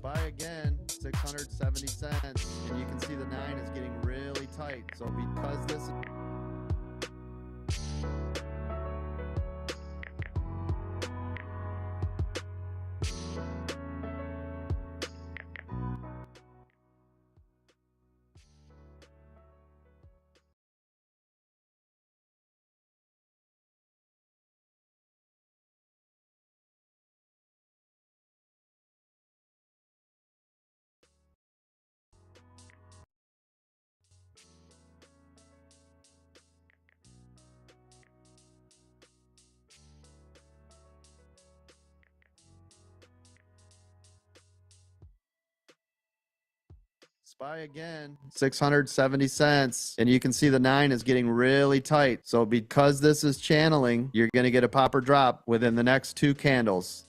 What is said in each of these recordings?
Buy again, 670 cents. And you can see the 9 is getting really tight. So because this is buy again, 670 cents. And you can see the 9 is getting really tight. So because this is channeling, you're going to get a pop or drop within the next 2 candles.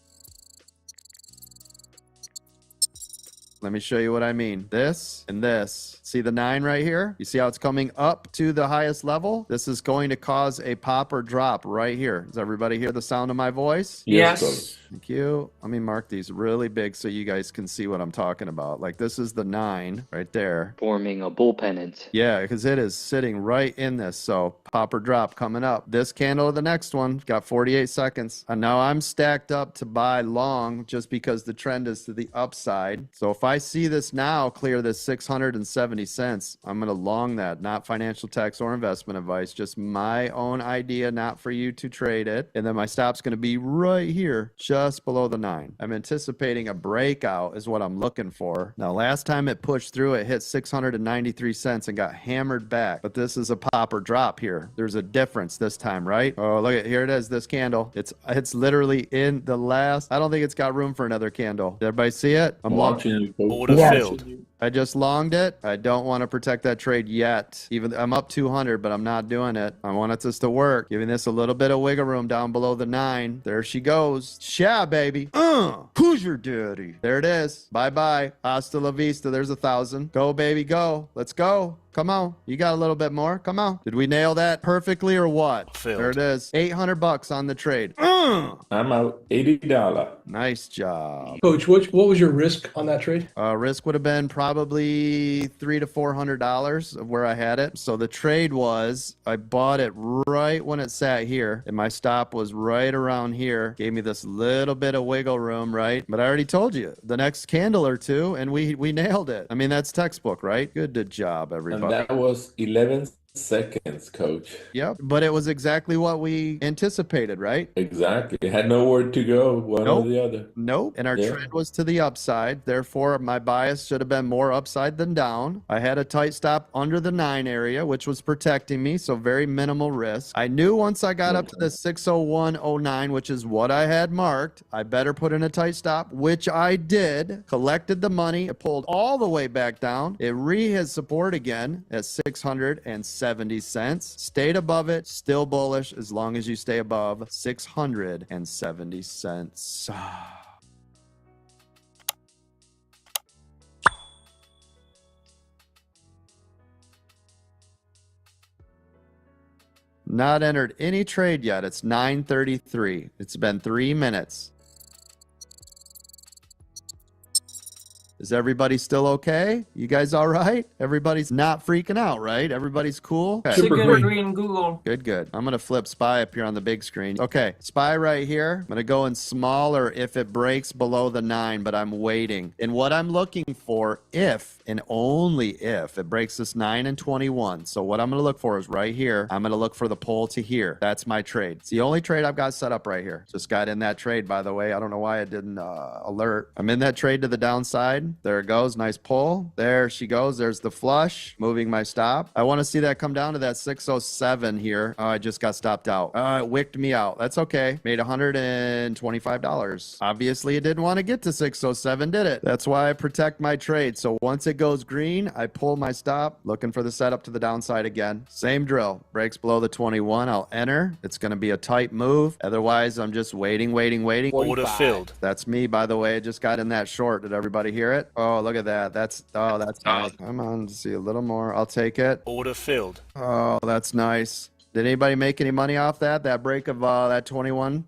Let me show you what I mean. This and this. See the 9 right here? You see how it's coming up to the highest level? This is going to cause a pop or drop right here. Does everybody hear the sound of my voice? Yes. Thank you. Let me mark these really big so you guys can see what I'm talking about. Like this is the 9 right there. Forming a bull pennant. Yeah, because it is sitting right in this. So pop or drop coming up. This candle or the next one got 48 seconds. And now I'm stacked up to buy long just because the trend is to the upside. So if I see this now clear this 670 cents, I'm going to long that. Not financial tax or investment advice, just my own idea, not for you to trade it. And then my stop's going to be right here, just below the 9. I'm anticipating a breakout is what I'm looking for. Now, last time it pushed through, it hit 693 cents and got hammered back. But this is a pop or drop here. There's a difference this time, right? Oh, look at here it is, this candle. It's literally in the last. I don't think it's got room for another candle. Did everybody see it? I'm watching you. Order filled. I just longed it. I don't want to protect that trade yet. Even I'm up 200, but I'm not doing it. I want this to work. Giving this a little bit of wiggle room down below the 9. There she goes. Yeah, baby. Who's your daddy? There it is. Bye-bye. Hasta la vista. There's 1,000. Go, baby, go. Let's go. Come on. You got a little bit more. Come on. Did we nail that perfectly or what? Filled. There it is. 800 bucks on the trade. I'm out $80. Nice job. Coach, what was your risk on that trade? Risk would have been probably $300 to $400 of where I had it. So the trade was, I bought it right when it sat here, and my stop was right around here. Gave me this little bit of wiggle room, right? But I already told you, the next candle or two, and we nailed it. I mean, that's textbook, right? Good job, everybody. And that was 11 seconds, coach. Yep, but it was exactly what we anticipated, right? Exactly. It had nowhere to go, one or the other. Nope. And our trend was to the upside. Therefore, my bias should have been more upside than down. I had a tight stop under the 9 area, which was protecting me, so very minimal risk. I knew once I got up to the 601.09, which is what I had marked, I better put in a tight stop, which I did. Collected the money. It pulled all the way back down. It hit support again at 670 cents. Stayed above it. Still bullish as long as you stay above 670 cents. Not entered any trade yet. It's 9:33. It's been 3 minutes. Is everybody still okay? You guys all right? Everybody's not freaking out, right? Everybody's cool? Okay. Super green Google. Good. I'm going to flip SPY up here on the big screen. Okay, SPY right here. I'm going to go in smaller if it breaks below the 9, but I'm waiting. And what I'm looking for, if and only if it breaks this 9 and 21. So what I'm going to look for is right here. I'm going to look for the pull to here. That's my trade. It's the only trade I've got set up right here. Just got in that trade, by the way. I don't know why it didn't alert. I'm in that trade to the downside. There it goes. Nice pull. There she goes. There's the flush. Moving my stop. I want to see that come down to that 607 here. Oh, I just got stopped out. It wicked me out. That's okay. Made $125. Obviously, it didn't want to get to 607, did it? That's why I protect my trade. So once it goes green, I pull my stop. Looking for the setup to the downside again. Same drill. Breaks below the 21. I'll enter. It's going to be a tight move. Otherwise, I'm just waiting. Order filled. That's me, by the way. I just got in that short. Did everybody hear it? Oh, look at that. That's nice. Come on, see a little more. I'll take it. Order filled. Oh, that's nice. Did anybody make any money off that? That break of that 21?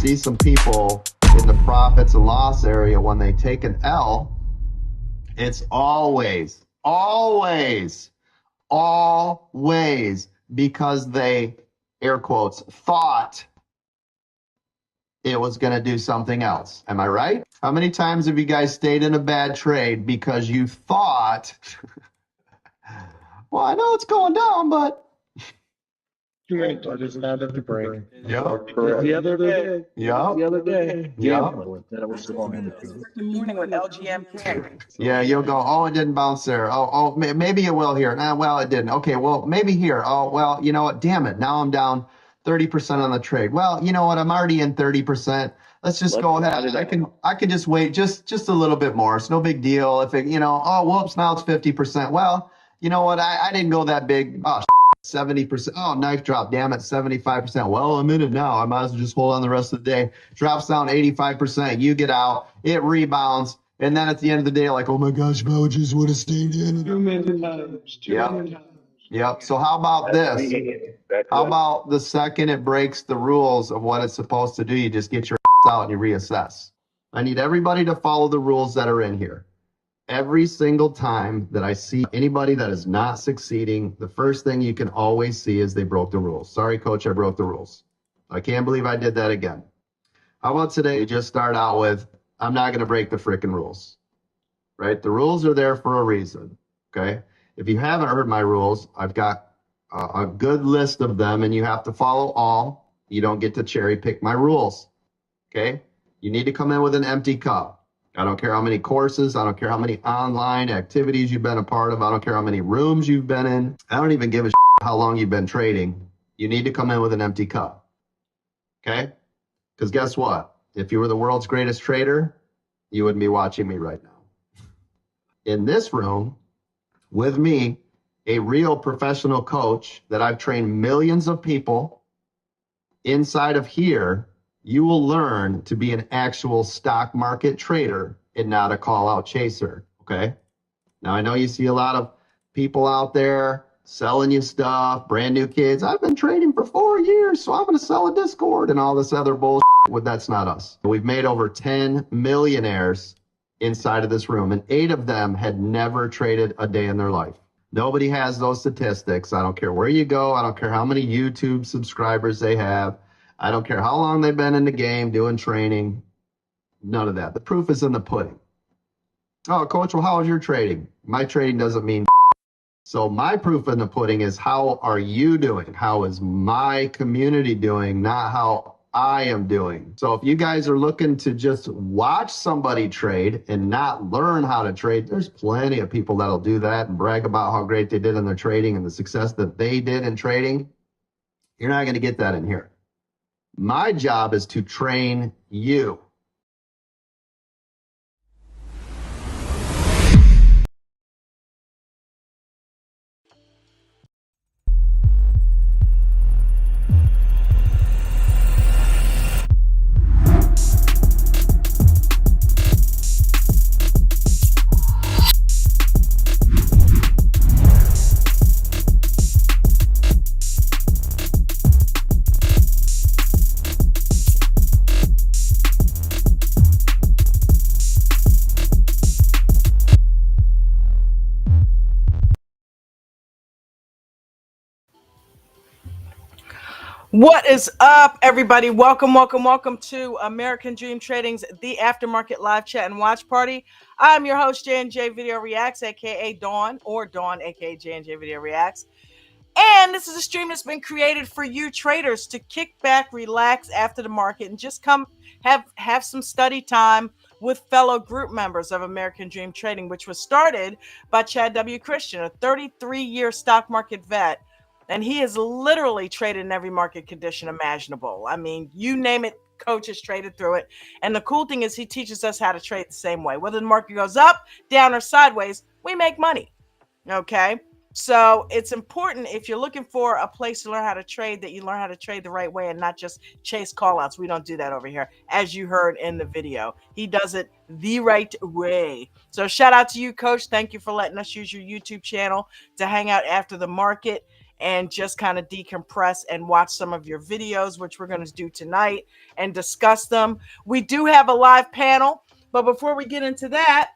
see some people in the profits and loss area when they take an L, it's always because they, air quotes, thought it was going to do something else. Am I right? How many times have you guys stayed in a bad trade because you thought, well, I know it's going down, but. Yep. The other day. Yep. The other day. Yep. That was going Good morning with LGM. Yeah, you'll go, oh, it didn't bounce there. Oh, maybe it will here. Nah, well, it didn't. Okay, well, maybe here. Oh, well, you know what? Damn it. Now I'm down 30% on the trade. Well, you know what? I'm already in 30%. Let's just go ahead. I can just wait just a little bit more. It's no big deal. If it, oh, whoops, now it's 50%. Well, you know what? I didn't go that big. Oh, 70%. Oh, knife drop. Damn it. 75%. Well, I'm in it now. I might as well just hold on the rest of the day. Drops down 85%. You get out. It rebounds. And then at the end of the day, like, oh my gosh, I just would have stayed in. $2 million. Yep. So how about this? How about the second it breaks the rules of what it's supposed to do, you just get your ass out and you reassess. I need everybody to follow the rules that are in here. Every single time that I see anybody that is not succeeding, the first thing you can always see is they broke the rules. Sorry, coach, I broke the rules. I can't believe I did that again. How about today, just start out with, I'm not going to break the freaking rules, right? The rules are there for a reason, okay? If you haven't heard my rules, I've got a good list of them, and you have to follow all. You don't get to cherry pick my rules, okay? You need to come in with an empty cup. I don't care how many courses. I don't care how many online activities you've been a part of. I don't care how many rooms you've been in. I don't even give a how long you've been trading. You need to come in with an empty cup. Okay? Because guess what? If you were the world's greatest trader, you wouldn't be watching me right now. In this room, with me, a real professional coach that I've trained millions of people, inside of here, you will learn to be an actual stock market trader and not a call out chaser. Okay. Now I know you see a lot of people out there selling you stuff, brand new kids. I've been trading for 4 years, so I'm going to sell a Discord and all this other bullshit. Well, that's not us. We've made over 10 millionaires inside of this room, and 8 of them had never traded a day in their life. Nobody has those statistics. I don't care where you go. I don't care how many YouTube subscribers they have. I don't care how long they've been in the game doing training. None of that. The proof is in the pudding. Oh, coach, well, how is your trading? My trading doesn't mean. So my proof in the pudding is, how are you doing? How is my community doing? Not how I am doing. So if you guys are looking to just watch somebody trade and not learn how to trade, there's plenty of people that'll do that and brag about how great they did in their trading and the success that they did in trading. You're not going to get that in here. My job is to train you. What is up, everybody? Welcome to American Dream Trading's The Aftermarket Live Chat and Watch Party. I'm your host, J&J Video Reacts, aka Dawn, or Dawn, aka J&J Video Reacts. And this is a stream that's been created for you traders to kick back, relax after the market, and just come have some study time with fellow group members of American Dream Trading, which was started by Chad W. Christian, a 33-year stock market vet. And he has literally traded in every market condition imaginable. I mean, you name it, coach has traded through it. And the cool thing is he teaches us how to trade the same way. Whether the market goes up, down, or sideways, we make money. Okay? So it's important, if you're looking for a place to learn how to trade, that you learn how to trade the right way and not just chase callouts. We don't do that over here, as you heard in the video. He does it the right way. So shout out to you, Coach. Thank you for letting us use your YouTube channel to hang out after the market and just kind of decompress and watch some of your videos, which we're going to do tonight, and discuss them. We do have a live panel, but before we get into that,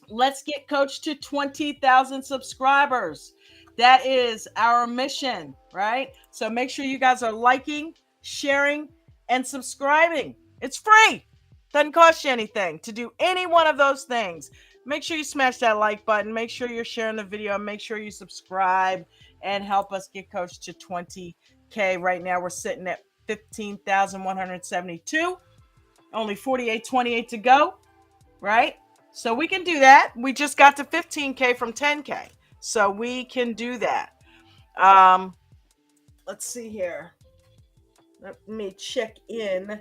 let's get Coach to 20,000 subscribers. That is our mission, right? So make sure you guys are liking, sharing, and subscribing. It's free. Doesn't cost you anything to do any one of those things. Make sure you smash that like button. Make sure you're sharing the video. Make sure you subscribe and help us get Coach to 20K. Right now, we're sitting at 15,172. Only 48.28 to go, right? So we can do that. We just got to 15K from 10K. So we can do that. Let's see here. Let me check in.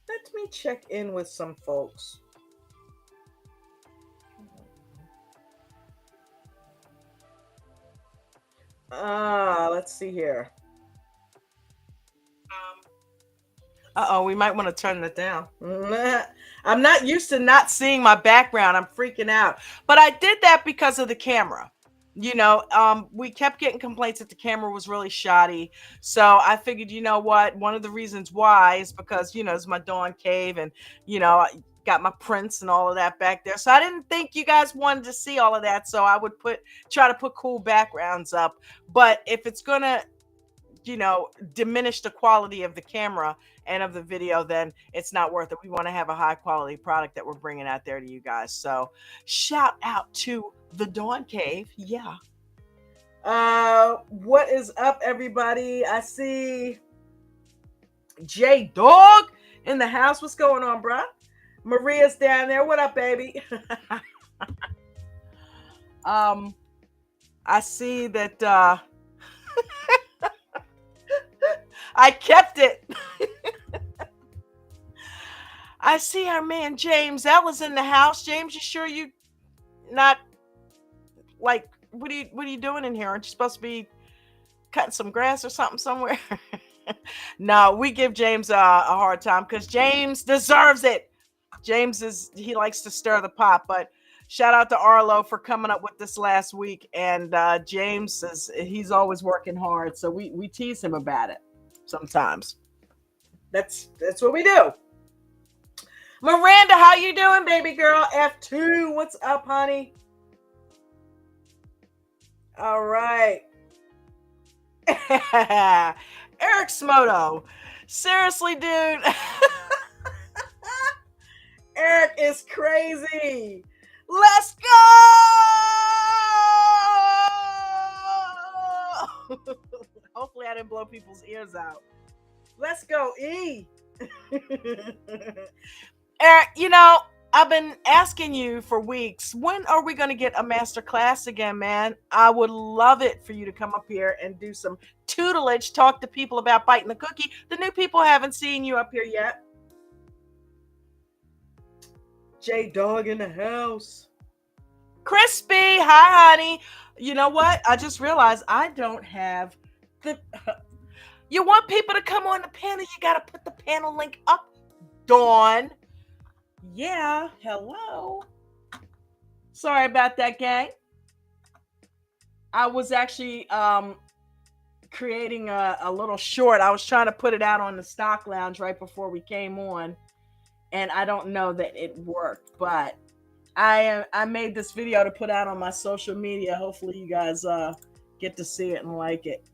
Let me check in with some folks. Let's see here. We might want to turn it down. I'm not used to not seeing my background. I'm freaking out. But I did that because of the camera. You know, we kept getting complaints that the camera was really shoddy. So I figured, you know what? One of the reasons why is because, you know, it's my Dawn Cave and, you know, I got my prints and all of that back there. So I didn't think you guys wanted to see all of that. So I would try to put cool backgrounds up. But if it's going to, you know, diminish the quality of the camera and of the video, then it's not worth it. We want to have a high quality product that we're bringing out there to you guys. So shout out to the Dawn Cave. Yeah. What is up, everybody? I see J Dog in the house. What's going on, bruh? Maria's down there. What up, baby? I see that I kept it. I see our man James Ella's in the house. James, you sure you not like what are you doing in here? Aren't you supposed to be cutting some grass or something somewhere? No, we give James a hard time because James deserves it. He likes to stir the pot, but shout out to Arlo for coming up with this last week. And James he's always working hard, so we tease him about it sometimes. That's what we do. Miranda, how you doing, baby girl? F2, what's up, honey? All right. Eric Smoto. Seriously, dude. Eric is crazy. Let's go! Hopefully I didn't blow people's ears out. Let's go, E. Eric, you know, I've been asking you for weeks, when are we going to get a master class again, man? I would love it for you to come up here and do some tutelage, talk to people about biting the cookie. The new people haven't seen you up here yet. J Dog in the house. Crispy, hi, honey. You know what? I just realized I don't have the... You want people to come on the panel, you got to put the panel link up, Dawn. Yeah, hello. Sorry about that, gang. I was actually creating a little short. I was trying to put it out on the stock lounge right before we came on, and I don't know that it worked, but I made this video to put out on my social media. Hopefully you guys get to see it and like it.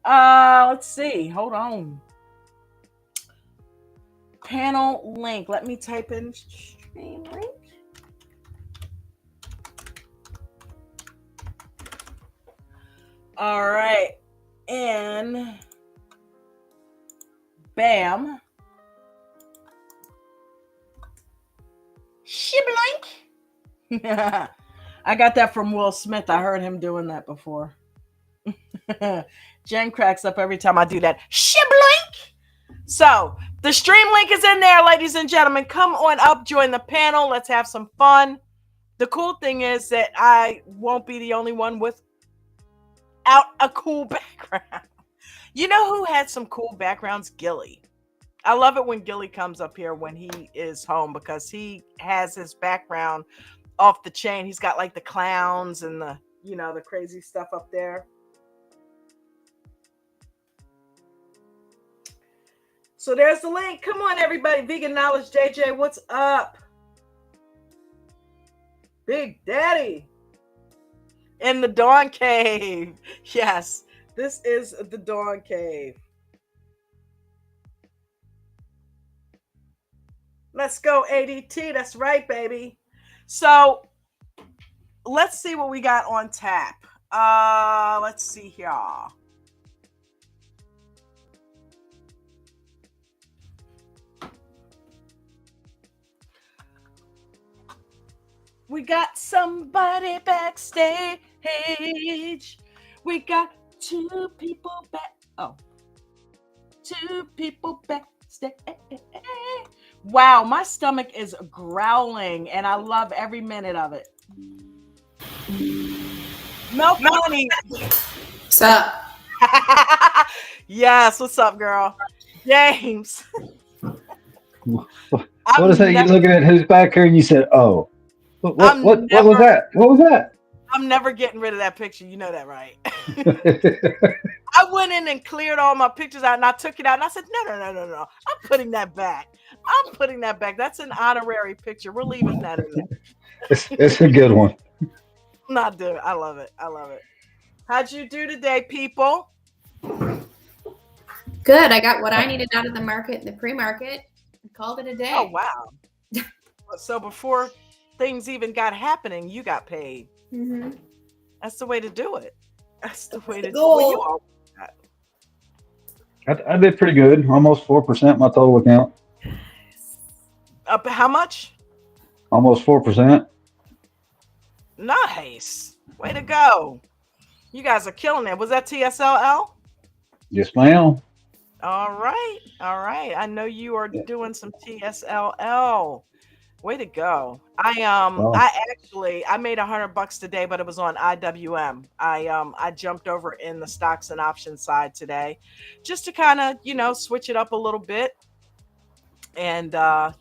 Let's see. Hold on. Panel link. Let me type in stream link. All right. And bam. Shibblink. I got that from Will Smith. I heard him doing that before. Jen cracks up every time I do that. Shibblink. So the stream link is in there, ladies and gentlemen. Come on up, join the panel. Let's have some fun. The cool thing is that I won't be the only one without a cool background. You know who had some cool backgrounds? Gilly. I love it when Gilly comes up here when he is home because he has his background off the chain. He's got like the clowns and the, the crazy stuff up there. So there's the link. Come on, everybody. Vegan Knowledge JJ, what's up? Big Daddy in the Dawn Cave. Yes, this is the Dawn Cave. Let's go, ADT. That's right, baby. So let's see what we got on tap. Let's see here. We got somebody backstage. We got two people backstage. Wow, my stomach is growling and I love every minute of it. Milk Money. What's up? Yes, what's up, girl? James. What is that? You're looking at who's back here and you said, oh. What was that? What was that? I'm never getting rid of that picture. You know that, right? I went in and cleared all my pictures out and I took it out and I said, no. I'm putting that back. That's an honorary picture. We're leaving that in there. It's a good one. Not doing it. I love it. How'd you do today, people? Good. I got what I needed out of the market, the pre-market. I called it a day. Oh, wow. So before things even got happening, you got paid. Mm-hmm. That's the way to do it. That's the way to do it. I did pretty good. Almost 4% my total account. Up how much? Almost 4%. Nice. Way to go. You guys are killing it. Was that TSLL? Yes, ma'am. All right. I know you are doing some TSLL. Way to go. I made $100 today, but it was on IWM. I jumped over in the stocks and options side today just to kind of, switch it up a little bit. And I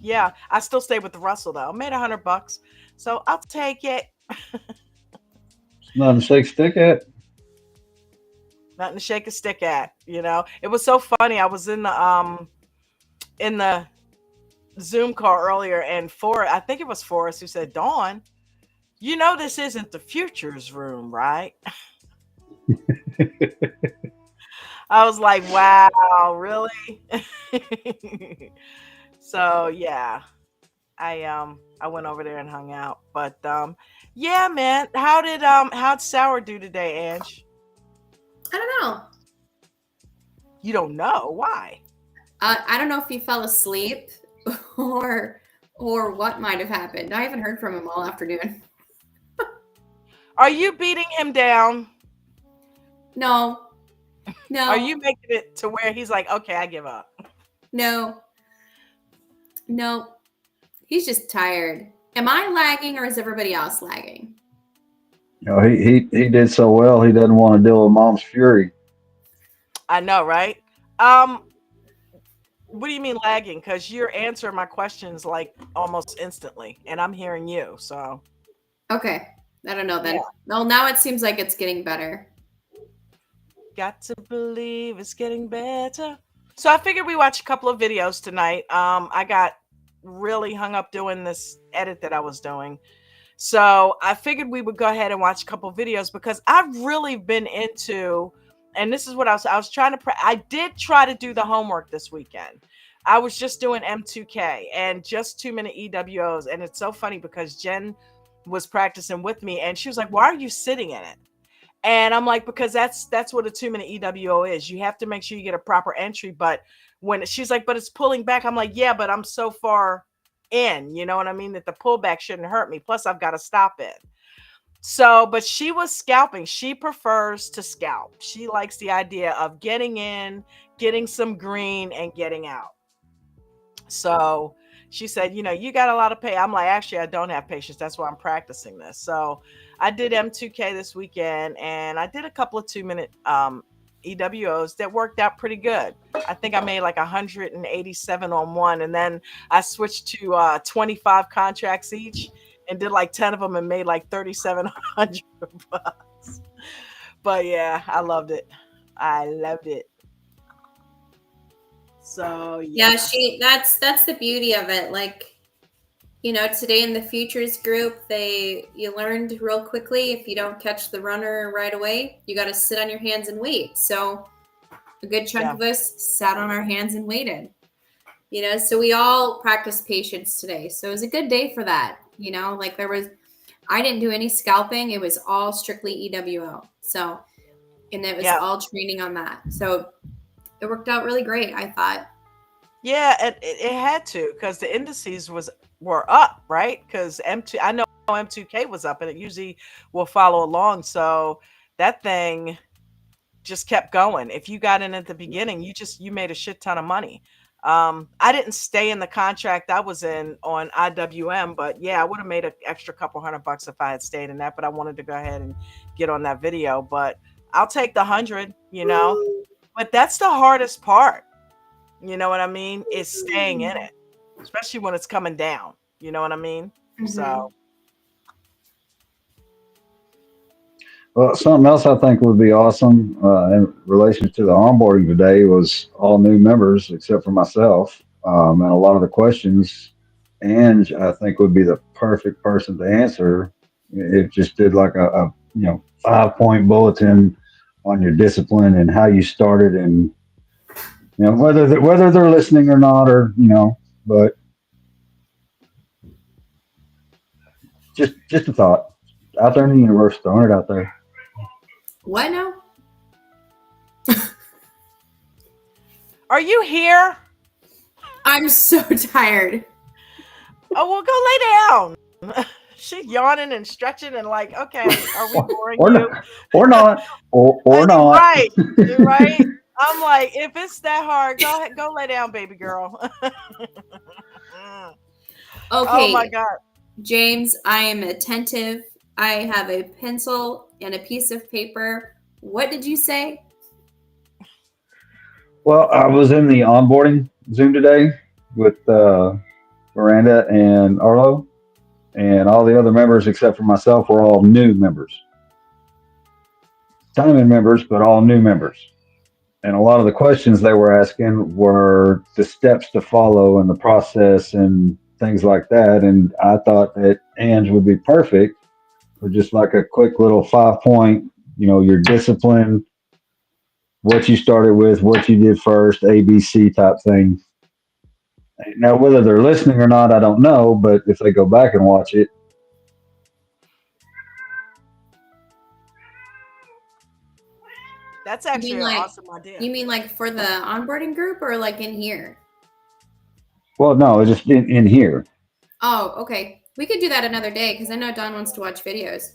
still stay with the Russell though. I made $100, so I'll take it. It's nothing to shake a stick at. Nothing to shake a stick at. It was so funny. I was in the Zoom call earlier, and I think it was Forrest who said, "Dawn, this isn't the futures room, right?" I was like, "Wow, really?" So yeah, I went over there and hung out. But yeah, man, how'd Sour do today, Ange? I don't know. You don't know why? I don't know if he fell asleep or what might have happened. I haven't heard from him all afternoon. Are you beating him down? No. Are you making it to where he's like, okay, I give up? No. He's just tired. Am I lagging or is everybody else lagging? He did so well. He doesn't want to deal with mom's fury. I know, right? What do you mean lagging? Because you're answering my questions like almost instantly, and I'm hearing you. So, okay, I don't know then. Yeah. Well, now it seems like it's getting better. Got to believe it's getting better. So I figured we watch a couple of videos tonight. I got really hung up doing this edit that I was doing. So I figured we would go ahead and watch a couple of videos because I've really been into, and this is what I was trying to, I did try to do the homework this weekend. I was just doing M2K and just 2-minute EWOs. And it's so funny because Jen was practicing with me and she was like, why are you sitting in it? And I'm like, because that's what a 2-minute EWO is. You have to make sure you get a proper entry. But when she's like, but it's pulling back. I'm like, yeah, but I'm so far in, you know what I mean? That the pullback shouldn't hurt me. Plus I've got to stop it. So, but she was scalping. She prefers to scalp. She likes the idea of getting in, getting some green and getting out. So she said, you got a lot of pay. I'm like, actually, I don't have patience. That's why I'm practicing this. So I did M2K this weekend and I did a couple of 2-minute EWOs that worked out pretty good. I think I made like 187 on one, and then I switched to 25 contracts each and did like 10 of them and made like 3,700 bucks. But yeah, I loved it. I loved it. So Yeah, that's the beauty of it. Like, you know, today in the futures group, you learned real quickly, if you don't catch the runner right away, you got to sit on your hands and wait. So a good chunk of us sat on our hands and waited, you know, so we all practiced patience today. So it was a good day for that. You know, like I didn't do any scalping. It was all strictly EWO. So, and it was all training on that. So it worked out really great, I thought. Yeah, it had to, because the indices were up, right? Because I know M2K was up, and it usually will follow along. So that thing just kept going. If you got in at the beginning, you made a shit ton of money. I didn't stay in the contract I was in on IWM, but yeah, I would have made an extra couple $100 if I had stayed in that. But I wanted to go ahead and get on that video. But I'll take the 100, you know. But that's the hardest part. You know what I mean? Is staying in it, especially when it's coming down. You know what I mean? Mm-hmm. So. Well, something else I think would be awesome in relation to the onboarding today was all new members except for myself, and a lot of the questions. And I think would be the perfect person to answer. It just did like a 5-point bulletin on your discipline and how you started, and whether they're listening or not, or but just a thought out there in the universe, throwing it out there. What now? Are you here? I'm so tired. Oh, well, go lay down. She's yawning and stretching and like, okay, are we boring you? Or not. Or not. Right. Right. I'm like, if it's that hard, go ahead, go lay down, baby girl. Okay. Oh my God. James, I am attentive. I have a pencil and a piece of paper. What did you say? Well, I was in the onboarding Zoom today with Miranda and Arlo, and all the other members except for myself were all new members. Time-in members, but all new members. And a lot of the questions they were asking were the steps to follow and the process and things like that. And I thought that Ange would be perfect for just like a quick little 5-point, your discipline, what you started with, what you did first, ABC type thing. Now, whether they're listening or not, I don't know. But if they go back and watch it, that's actually an awesome idea. You mean like for the onboarding group or like in here? Well, no, it's just in here. Oh, okay. We could do that another day because I know Don wants to watch videos.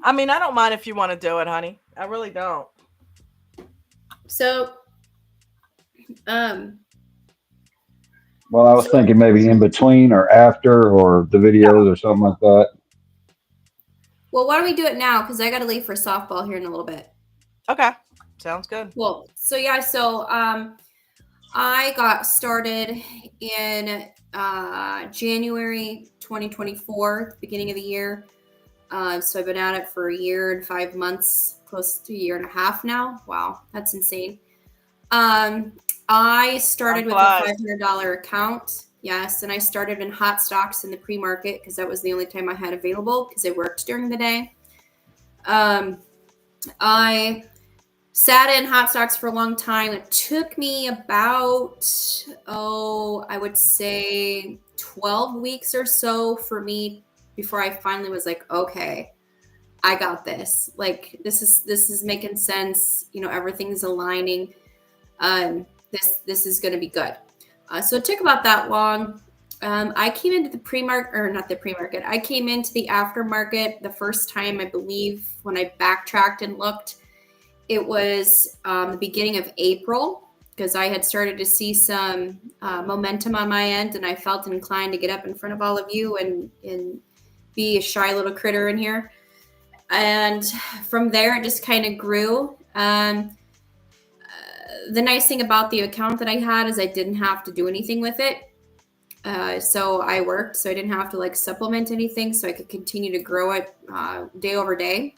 I mean, I don't mind if you want to do it, honey. I really don't. So, well, I was thinking maybe in between or after or the videos or something like that. Well, why don't we do it now? Because I got to leave for softball here in a little bit. Okay. Sounds good. Well, so yeah, I got started in January 2024, beginning of the year. So I've been at it for a year and 5 months, close to a year and a half now. Wow, that's insane. I started with a $500 account. Yes, and I started in hot stocks in the pre-market because that was the only time I had available because it worked during the day. I sat in hot stocks for a long time. It took me about, I would say 12 weeks or so for me before I finally was like, okay, I got this. Like, this is making sense. Everything's aligning. This is going to be good. So it took about that long. I came into the pre-market, or not the pre-market. I came into the aftermarket the first time, I believe, when I backtracked and looked. It was the beginning of April because I had started to see some momentum on my end, and I felt inclined to get up in front of all of you and be a shy little critter in here. And from there, it just kind of grew. The nice thing about the account that I had is I didn't have to do anything with it. So I worked, so I didn't have to like supplement anything, so I could continue to grow it day over day.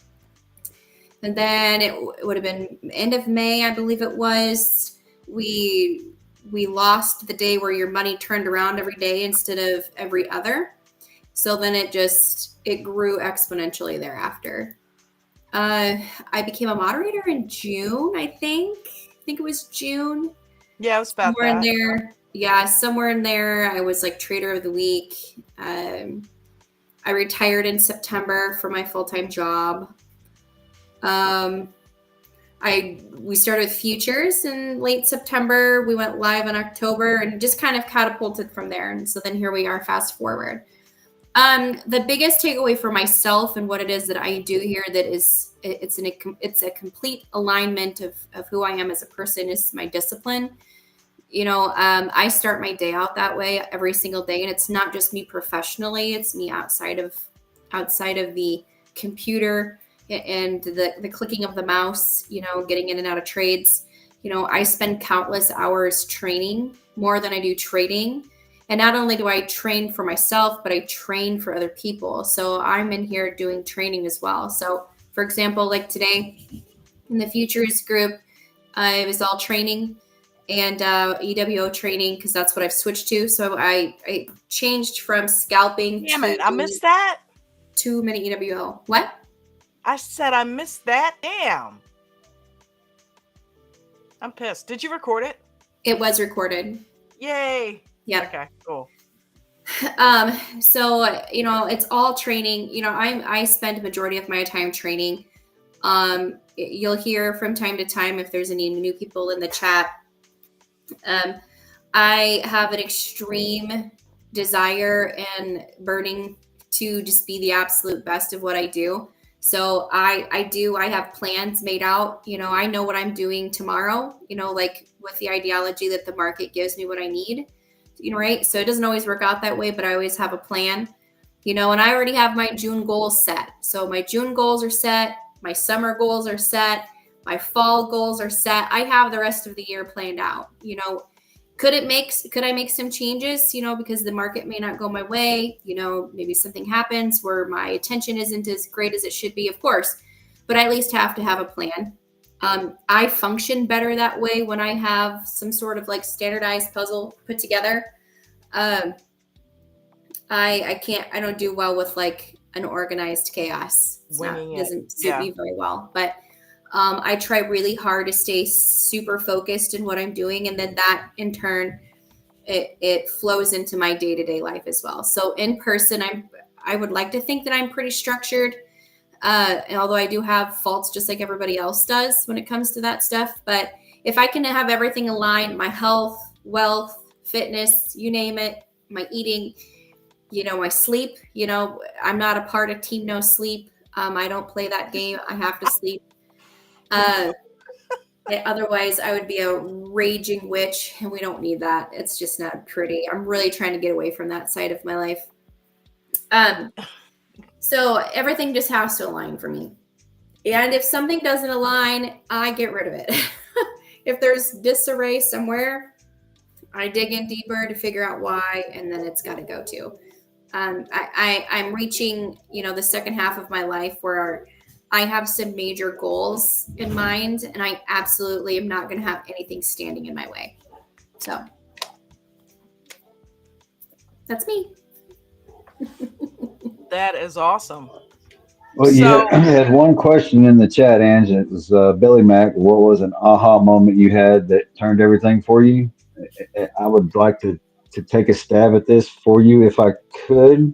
And then it would have been end of May, I believe it was. We lost the day where your money turned around every day instead of every other. So then it grew exponentially thereafter. I became a moderator in June, I think. I think it was June. Yeah, it was about Somewhere that. in there. Yeah, somewhere in there. I was like trader of the week. I retired in September for my full-time job. We started futures in late September. We went live in October and just kind of catapulted from there. And so then here we are, fast forward. The biggest takeaway for myself and what it is that I do here that it's a complete alignment of who I am as a person is my discipline. I start my day out that way every single day, and it's not just me professionally, it's me outside of the computer and the clicking of the mouse, getting in and out of trades. I spend countless hours training, more than I do trading. And not only do I train for myself, but I train for other people. So I'm in here doing training as well. So for example, like today in the futures group, it was all training and EWO training, because that's what I've switched to. So I changed from scalping Damn it, I missed that. 2 minute EWO. What? I said I missed that. Damn. I'm pissed. Did you record it? It was recorded. Yay. Yeah. Okay, cool. So, it's all training. I spend a majority of my time training. You'll hear from time to time if there's any new people in the chat. I have an extreme desire and burning to just be the absolute best of what I do. So I have plans made out. I know what I'm doing tomorrow, like with the ideology that the market gives me what I need, right? So it doesn't always work out that way, but I always have a plan, and I already have my June goals set. So my June goals are set. My summer goals are set. My fall goals are set. I have the rest of the year planned out. Could I make some changes, because the market may not go my way, maybe something happens where my attention isn't as great as it should be, of course, but I at least have to have a plan. I function better that way when I have some sort of like standardized puzzle put together. I don't do well with like an organized chaos. It doesn't suit me very well, but I try really hard to stay super focused in what I'm doing. And then that in turn, it flows into my day-to-day life as well. So in person, I would like to think that I'm pretty structured. And although I do have faults just like everybody else does when it comes to that stuff. But if I can have everything aligned, my health, wealth, fitness, you name it, my eating, my sleep, I'm not a part of Team No Sleep. I don't play that game. I have to sleep. Otherwise I would be a raging witch, and we don't need that. It's just not pretty. I'm really trying to get away from that side of my life. So everything just has to align for me. And if something doesn't align, I get rid of it. If there's disarray somewhere, I dig in deeper to figure out why, and then it's got to go too. I'm reaching, the second half of my life where I have some major goals in mind, and I absolutely am not going to have anything standing in my way. So that's me. That is awesome. Well, you had one question in the chat, Ange. It was Billy Mack. What was an aha moment you had that turned everything for you? I would like to take a stab at this for you if I could.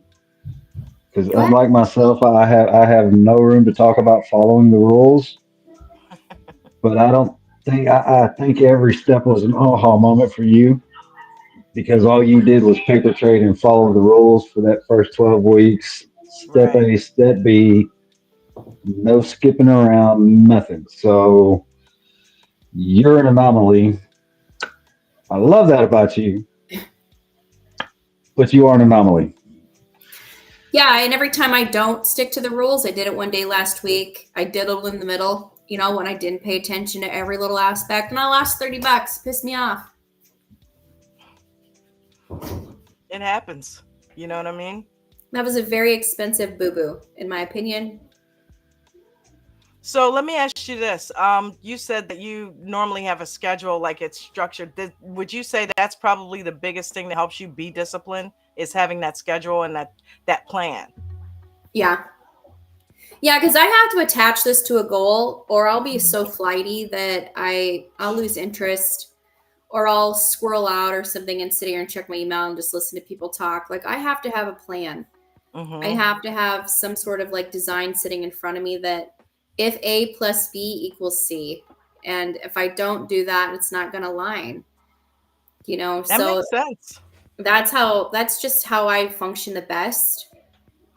Because unlike myself, I have no room to talk about following the rules. But I think every step was an aha moment for you, because all you did was paper trade and follow the rules for that first 12 weeks. Step A, step B, no skipping around, nothing. So you're an anomaly. I love that about you, but you are an anomaly. Yeah, and every time I don't stick to the rules, I did it one day last week. I diddled in the middle, when I didn't pay attention to every little aspect, and I lost $30. Pissed me off. It happens. You know what I mean? That was a very expensive boo-boo, in my opinion. So let me ask you this. You said that you normally have a schedule, like it's structured. Would you say that's probably the biggest thing that helps you be disciplined is having that schedule and that plan? Yeah. Yeah, because I have to attach this to a goal, or I'll be so flighty that I'll lose interest, or I'll squirrel out or something and sit here and check my email and just listen to people talk. Like, I have to have a plan. I have to have some sort of like design sitting in front of me that if A plus B equals C, and if I don't do that, it's not going to align. That So makes sense. that's just how I function the best.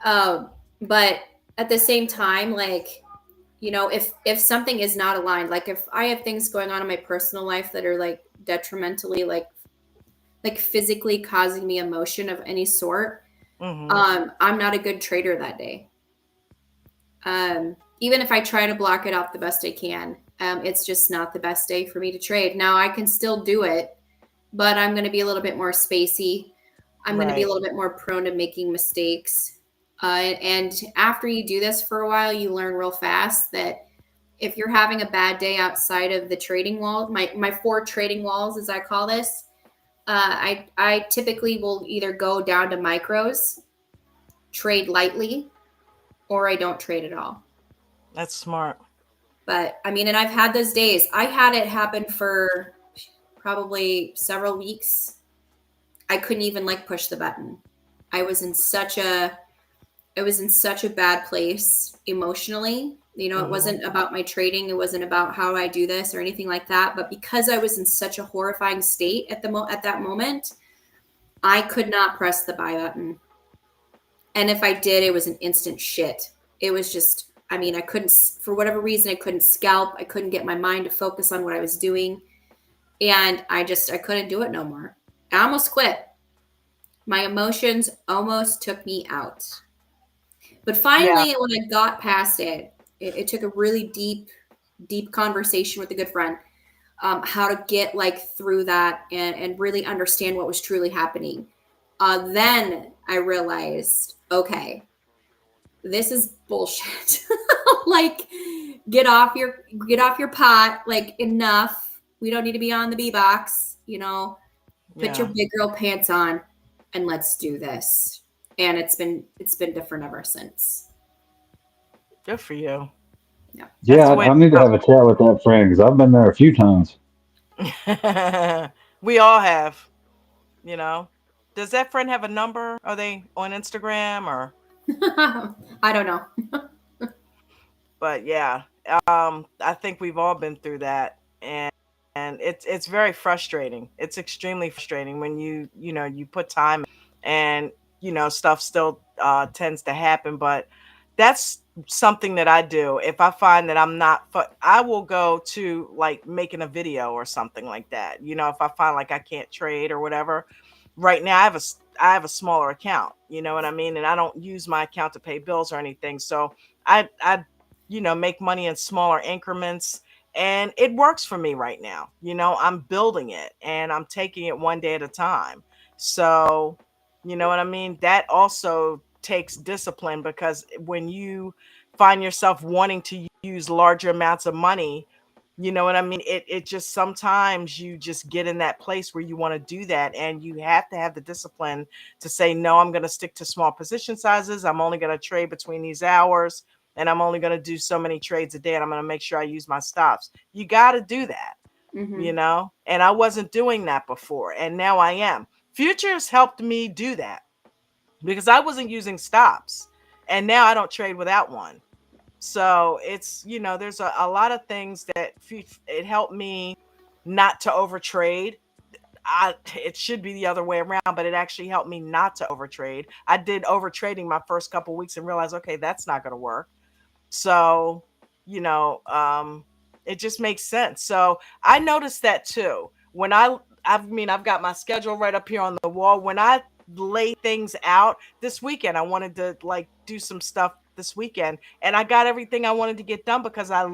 But at the same time, like, if something is not aligned, like if I have things going on in my personal life that are like detrimentally, like physically causing me emotion of any sort, I'm not a good trader that day. Even if I try to block it out the best I can, it's just not the best day for me to trade. Now I can still do it, but I'm going to be a little bit more spacey. I'm going to be a little bit more prone to making mistakes. And after you do this for a while, you learn real fast that if you're having a bad day outside of the trading wall, my 4 trading walls, as I call this, I typically will either go down to micros, trade lightly, or I don't trade at all. That's smart. But I mean, and I've had those days. I had it happen for probably several weeks. I couldn't even like push the button. I was in such a bad place emotionally. It wasn't about my trading. It wasn't about how I do this or anything like that. But because I was in such a horrifying state at that moment, I could not press the buy button. And if I did, it was an instant shit. It was just, I mean, I couldn't, for whatever reason, I couldn't scalp. I couldn't get my mind to focus on what I was doing. And I couldn't do it no more. I almost quit. My emotions almost took me out. But finally, when I got past it, it took a really deep conversation with a good friend, how to get like through that and really understand what was truly happening. Then I realized, okay, this is bullshit. Like, get off your pot. Like, enough. We don't need to be on the B box. Put your big girl pants on, and let's do this. And it's been different ever since. Good for you. Yeah, I need to have a chat with that friend because I've been there a few times. We all have. Does that friend have a number? Are they on Instagram or? I don't know. But yeah, I think we've all been through that, and it's very frustrating. It's extremely frustrating when you put time and stuff still tends to happen. But that's something that I do. If I find that I'm not, I will go to like making a video or something like that. If I find like I can't trade or whatever. Right now, I have a smaller account. You know what I mean, and I don't use my account to pay bills or anything. So I make money in smaller increments, and it works for me right now. I'm building it and I'm taking it one day at a time. So, you know what I mean? That also takes discipline, because when you find yourself wanting to use larger amounts of money, you know what I mean? It just, sometimes you just get in that place where you want to do that, and you have to have the discipline to say, no, I'm going to stick to small position sizes. I'm only going to trade between these hours, and I'm only going to do so many trades a day, and I'm going to make sure I use my stops. You got to do that, and I wasn't doing that before, and now I am. Futures helped me do that because I wasn't using stops, and now I don't trade without one. So it's, there's a lot of things that it helped me not to overtrade. It should be the other way around, but it actually helped me not to overtrade. I did overtrading my first couple weeks and realized, okay, that's not going to work. So, it just makes sense. So I noticed that too. When I've got my schedule right up here on the wall. When I lay things out this weekend. I wanted to like do some stuff this weekend, and I got everything I wanted to get done because I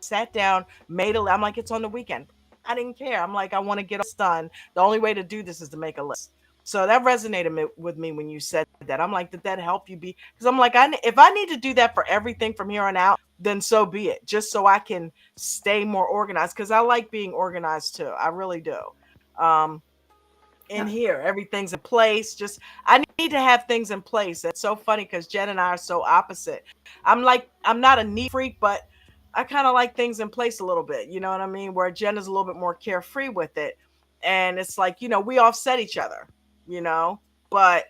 sat down, made a. I'm like, it's on the weekend. I didn't care. I'm like, I want to get this done. The only way to do this is to make a list. So that resonated with me when you said that. I'm like, did that help you be? Because I'm like, if I need to do that for everything from here on out, then so be it. Just so I can stay more organized, because I like being organized too. I really do. In here, everything's in place. Just I need to have things in place. It's so funny because Jen and I are so opposite. I'm not a neat freak, but I kind of like things in place a little bit. You know what I mean? Where Jen is a little bit more carefree with it, and it's like, we offset each other. But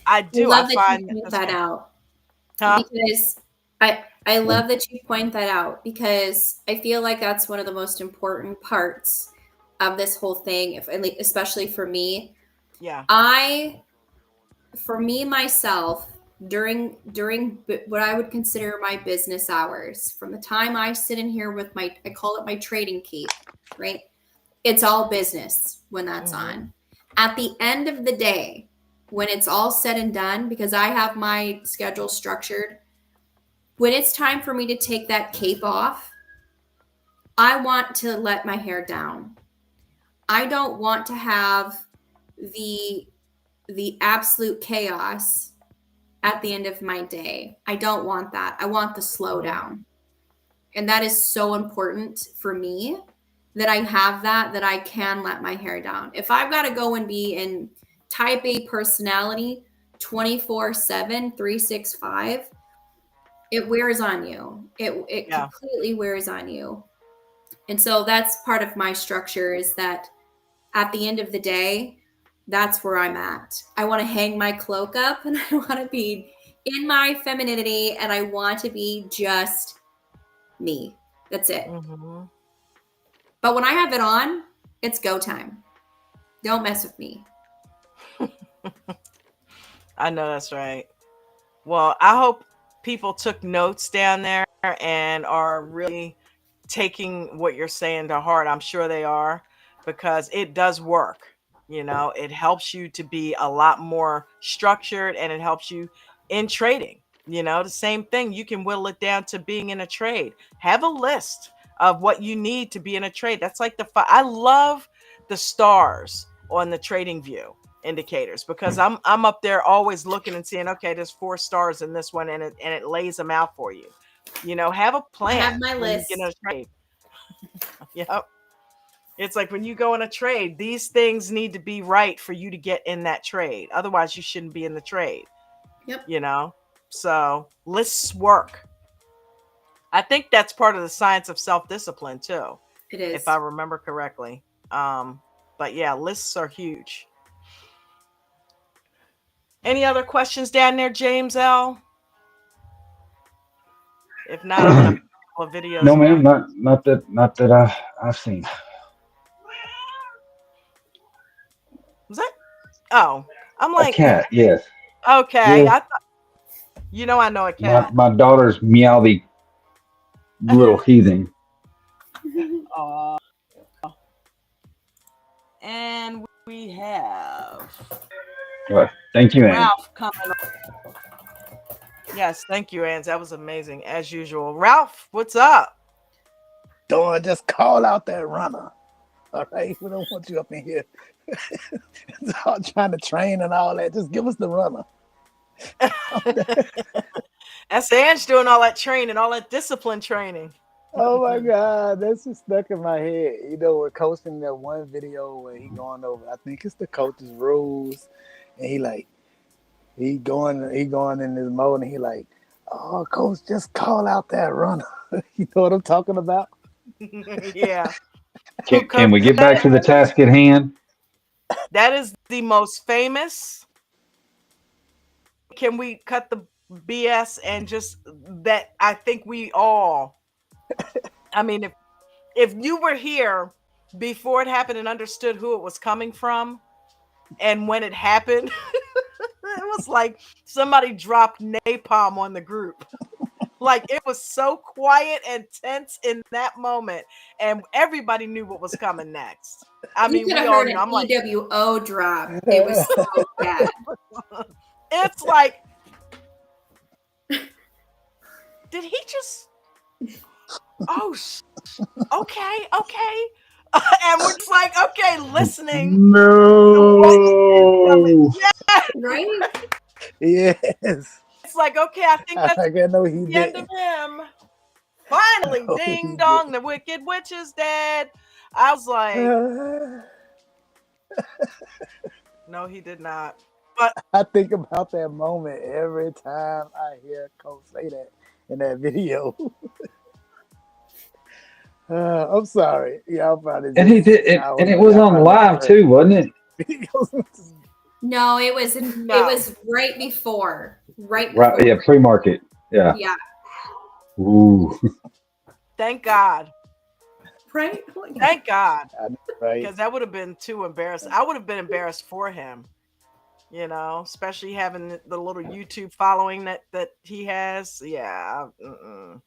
I do. I love that you find point that out. Huh? Because I love that you point that out, because I feel like that's one of the most important parts of this whole thing, especially for me. Yeah. For me myself, during what I would consider my business hours, from the time I sit in here with I call it my trading cape, right? It's all business when that's on. At the end of the day, when it's all said and done, because I have my schedule structured, when it's time for me to take that cape off, I want to let my hair down. I don't want to have the absolute chaos at the end of my day. I don't want that. I want the slowdown. And that is so important for me, that I have that I can let my hair down. If I've got to go and be in type A personality 24/7, 365, it wears on you. It completely wears on you. And so that's part of my structure, is that at the end of the day, that's where I'm at. I want to hang my cloak up, and I want to be in my femininity, and I want to be just me. That's it. But when I have it on, it's go time. Don't mess with me. I know that's right. Well, I hope people took notes down there and are really taking what you're saying to heart. I'm sure they are, because it does work. It helps you to be a lot more structured, and it helps you in trading. The same thing. You can whittle it down to being in a trade. Have a list of what you need to be in a trade. That's like I love the stars on the trading view indicators, because I'm up there always looking and seeing, okay, there's 4 stars in this one, and it lays them out for you. Have a plan. I have my list. When you get in a trade. Yep. It's like when you go in a trade, these things need to be right for you to get in that trade. Otherwise, you shouldn't be in the trade. Yep. So lists work. I think that's part of the science of self-discipline too. It is. If I remember correctly. But yeah, lists are huge. Any other questions down there, James L? If not, I'm gonna pull videos. No, ma'am, not that I've seen. Was that? Oh, I'm like A cat, yes. Okay, Yeah. I thought. I know a cat. My daughter's meowly little heathen. And we have Well, thank you, Ann. Ralph coming on. Yes, thank you, Ann. That was amazing, as usual. Ralph, what's up? Don't just call out that runner. All right, we don't want you up in here. It's all trying to train and all that. Just give us the runner. That's Ange doing all that training, all that discipline training. Oh my God, that's just stuck in my head. We're coaching that one video where he going over, I think it's the coach's rules, and he going in his mode, and he like, oh, coach, just call out that runner. You know what I'm talking about? Yeah. Can we get back to the task at hand? That is the most famous. Can we cut the BS and just that? I think we all. I mean, if you were here before it happened and understood who it was coming from, and when it happened, it was like somebody dropped napalm on the group. Like it was so quiet and tense in that moment, and everybody knew what was coming next. I You mean, could we have all heard knew. an I'm like, EWO drop. It was so bad. it's like, did he just? Oh, okay. And we're just like, okay, listening. No. Right? Yes. It's like, okay, I think that's I know he the end of didn't. him. Finally, No, ding he dong, the wicked witch is dead. I was like, didn't. no, he did not. But I think about that moment every time I hear Coach say that in that video. I'm sorry. Y'all probably And he just, did it, I and don't it know. was Y'all on probably just live hurt. too, wasn't it? He goes, No, it was No. right before. Right Right. before. Yeah. Pre-market. Yeah. Yeah. Ooh. thank God. Right? Thank God. I know, right? Because that would have been too embarrassing. I would have been embarrassed for him, you know, especially having the little YouTube following that he has. Yeah. Mhm.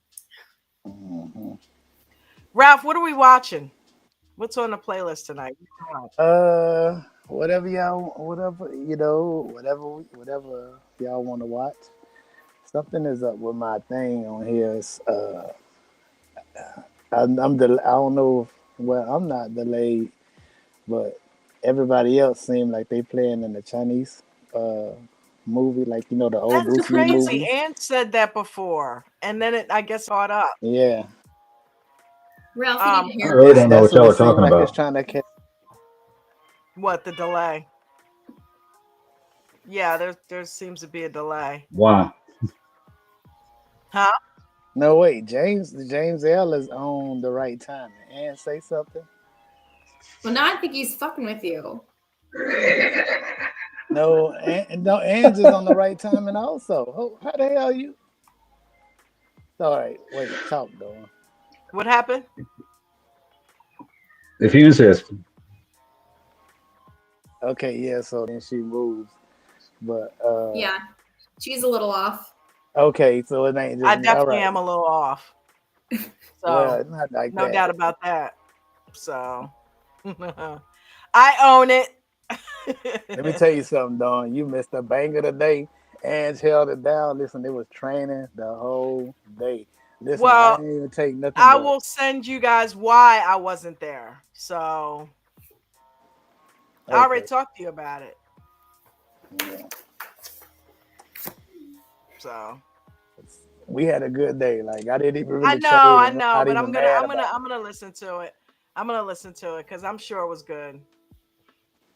Ralph, what are we watching? What's on the playlist tonight? Whatever whatever y'all want to watch. Something is up with my thing on here. I don't know I'm not delayed, but everybody else seemed like they playing in the Chinese movie, like the old That's Bruce Lee crazy. movies. Ann said that before, and then it, I guess, caught up. Yeah, Ralph, you need a I really don't haircut. know that's what what y'all it are seemed talking like it's about. trying to catch. What, the delay? Yeah, there seems to be a delay. Why? Huh? No, wait, James L is on the right time. And say something. Well, now I think he's fucking with you. No, no, Ange is on the right timing also. How the hell you? All right, wait, talk, Dawn. What happened? If you insist. Okay, yeah, so then she moves. But Yeah. She's a little off. okay, so it ain't I just me. All definitely right. am a little off. Well, So it's not like no that. doubt about that. So I own it. Let me tell you something, Dawn. You missed a banger today. Ange held it down. Listen, it was training the whole day. Listen, I Well, didn't even take nothing I but will send you guys why I wasn't there. So I already okay. talked to you about it. Yeah. So We had a good day. Like I didn't even I really trade, know, and I'm not but even mad about I'm gonna listen to it. I'm gonna listen to it because I'm sure it was good.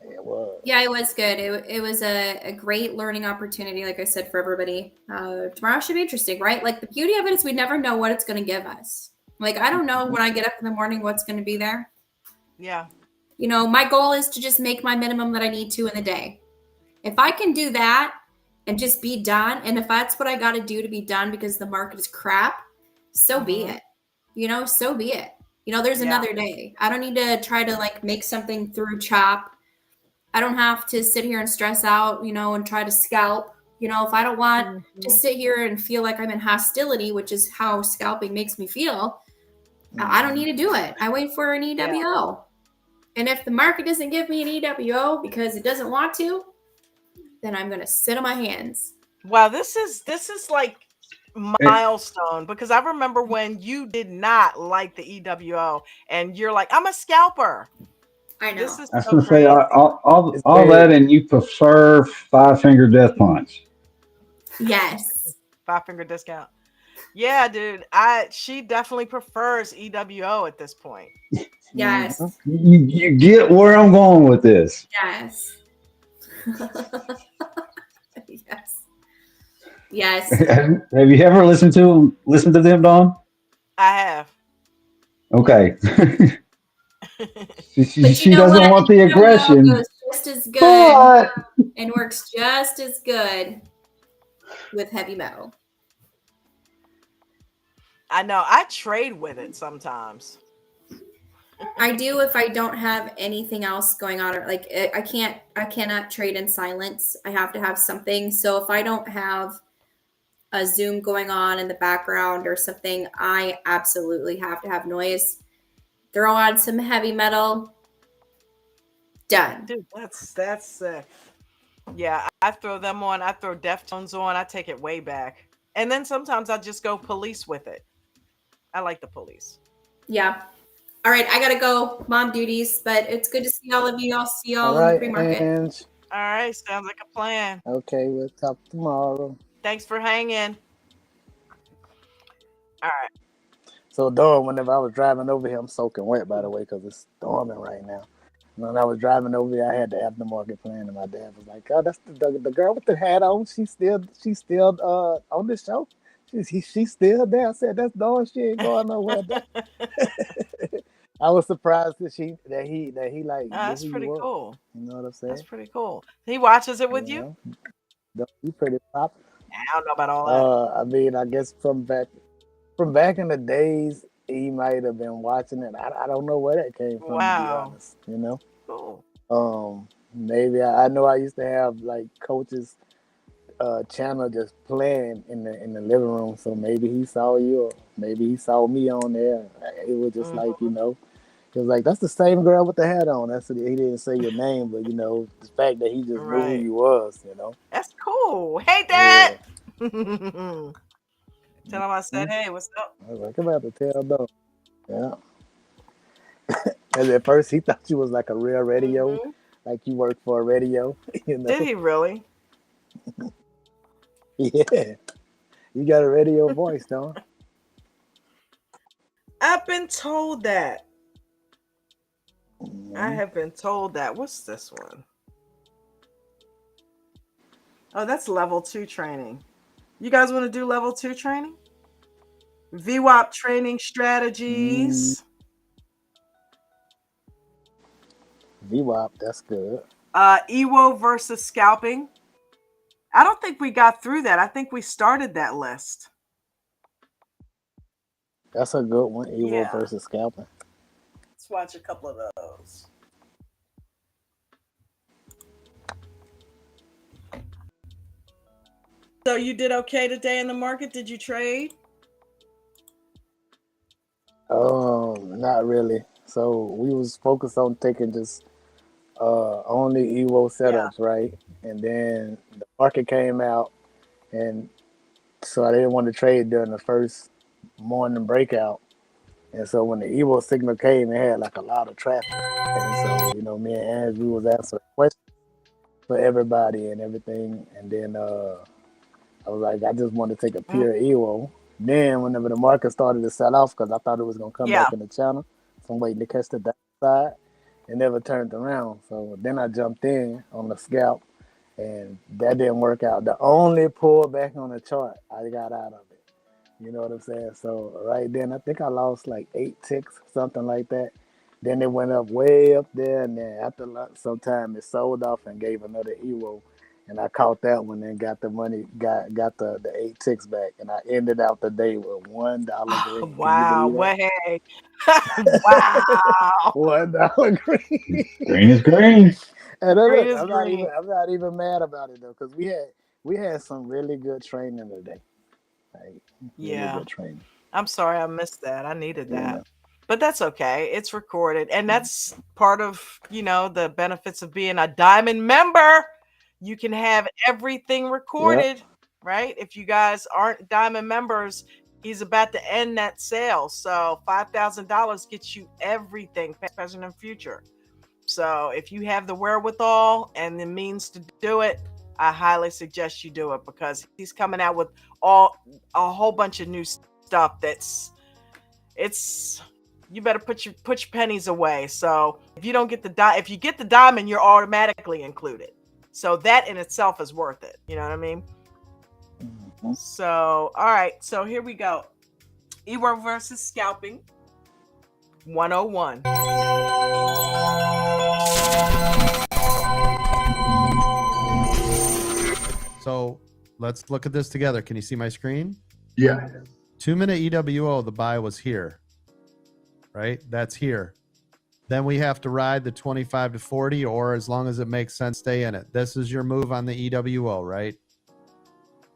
it. It was. Yeah, it was good. It was a great learning opportunity, like I said, for everybody. Tomorrow should be interesting, right? Like the beauty of it is we never know what it's going to give us. Like I don't know when I get up in the morning what's going to be there. Yeah. You know, my goal is to just make my minimum that I need to in the day. If I can do that and just be done, and if that's what I got to do to be done because the market is crap, so be it. You know, so be it. You know, there's another day. I don't need to try to like make something through chop. I don't have to sit here and stress out, you know, and try to scalp. You know, if I don't want to sit here and feel like I'm in hostility, which is how scalping makes me feel, I don't need to do it. I wait for an EWO. And if the market doesn't give me an EWO because it doesn't want to, then I'm going to sit on my hands. Wow, this is like milestone because I remember when you did not like the EWO and you're like, I'm a scalper. I know. This is I was so gonna say crazy. all that, and you prefer 5-finger death punch. Yes. 5-finger discount. Yeah, dude. She definitely prefers EWO at this point. Yes. You get where I'm going with this. Yes. Yes. Yes. Have you ever listened to them, Dawn? I have. Okay. But you she know doesn't what? want the EWO aggression. goes just as good But and works just as good with heavy metal. I know. I trade with it sometimes. I do if I don't have anything else going on. Like I cannot trade in silence. I have to have something. So if I don't have a Zoom going on in the background or something, I absolutely have to have noise. Throw on some heavy metal. Done. Dude, that's sick. Yeah, I throw them on. I throw Deftones on. I take it way back. And then sometimes I just go Police with it. I like the Police. Yeah. All right, I gotta go. Mom duties, but it's good to see all of you. I'll see All y'all in the right, pre-market. and All right, sounds like a plan. okay, we'll talk tomorrow. Thanks for hanging. All right. So, Dawn, whenever I was driving over here, I'm soaking wet, by the way, because it's storming right now. When I was driving over here, I had the aftermarket playing, and my dad was like, "Oh, that's the girl with the hat on. She's still on the show. She's still there." I said, "That's Dawn. She ain't going nowhere." I was surprised that he like knew That's who you pretty were. cool. You know what I'm saying? That's pretty cool. He watches it with you? You pretty popular. I don't know about all that. I mean, I guess from back in the days, he might have been watching it. I don't know where that came from, to be honest. You know. Cool. Maybe I know I used to have like Coach's channel just playing in the living room. So maybe he saw you, or maybe he saw me on there. It was just like, you know, it was like, that's the same girl with the hat on. That's what, he didn't say your name, but you know, the fact that he just knew who you was. You know. That's cool. Hey, Dad. Yeah. Tell him I said, hey, what's up? I was like, I'm about to tell them. Yeah. And at first he thought you was like a real radio, like you worked for a radio. You know? Did he really? Yeah. You got a radio voice, don't you? I've been told that. I have been told that. What's this one? Oh, that's level 2 training. You guys want to do level 2 training? VWAP training strategies. VWAP, that's good. EWO versus scalping. I don't think we got through that. I think we started that list. That's a good one. EWO versus scalping. Let's watch a couple of those. So you did okay today in the market? Did you trade? Not really. So we was focused on taking just only EWO setups, right? And then the market came out, and so I didn't want to trade during the first morning breakout. And so when the EWO signal came, it had like a lot of traffic. And so, you know, me and Andrew was answering questions for everybody and everything. And then I was like, I just wanted to take a pure EWO. Then whenever the market started to sell off, because I thought it was going to come back in the channel, so I'm waiting to catch the downside. It never turned around. So then I jumped in on the scalp, and that didn't work out. The only pullback on the chart, I got out of it. You know what I'm saying? So right then, I think I lost like 8 ticks, something like that. Then it went up way up there, and then after some time, it sold off and gave another EWO. And I caught that one and got the money, got the 8 ticks back. And I ended out the day with $1 green. Wow. Way. Wow. $1 green. Green is green. And I'm not even mad about it though, because we had some really good training today. Like, really good training. I'm sorry I missed that. I needed that. But that's okay. It's recorded. And that's part of, you know, the benefits of being a Diamond member. You can have everything recorded, right? If you guys aren't Diamond members, he's about to end that sale. So $5,000 gets you everything, present and future. So if you have the wherewithal and the means to do it, I highly suggest you do it, because he's coming out with a whole bunch of new stuff you better put your pennies away. So if you don't get if you get the diamond, you're automatically included. So that in itself is worth it. You know what I mean? So, all right. So here we go. EWO versus scalping 101. So let's look at this together. Can you see my screen? Yeah. 2-minute EWO, the buy was here, right? That's here. Then we have to ride the 25 to 40, or as long as it makes sense, stay in it. This is your move on the EWO, right?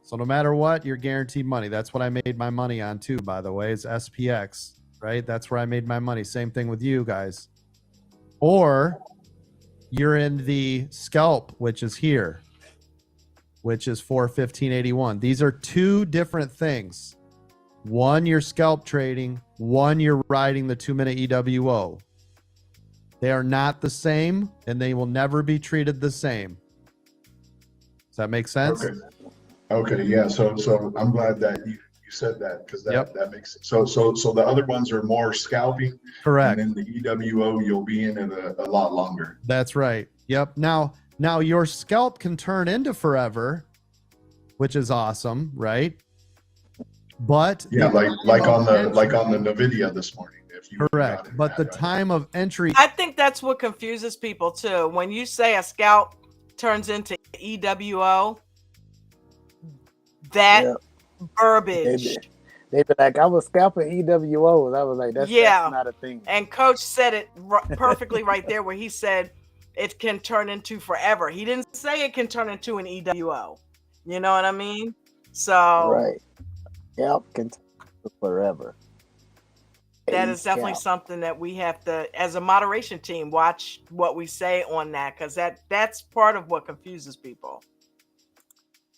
So no matter what, you're guaranteed money. That's what I made my money on too, by the way, is SPX, right? That's where I made my money. Same thing with you guys. Or you're in the scalp, which is here, which is 415.81. These are two different things. One, you're scalp trading. One, you're riding the 2-minute EWO. They are not the same, and they will never be treated the same. Does that make sense? Okay, yeah. So I'm glad that you said that, because that makes it. So the other ones are more scalping. Correct. And then the EWO, you'll be in it a lot longer. That's right. Yep. Now your scalp can turn into forever, which is awesome, right? But yeah, like on the NVIDIA this morning. If you correct. But the time of entry, I think that's what confuses people too. When you say a scalp turns into EWO, that verbiage. They be like, I was scalping EWOs. I was like, that's not a thing. And Coach said it perfectly right there, where he said it can turn into forever. He didn't say it can turn into an EWO. You know what I mean? So right. Scalp can turn into forever. That is definitely something that we have to, as a moderation team, watch what we say on that, because that's part of what confuses people.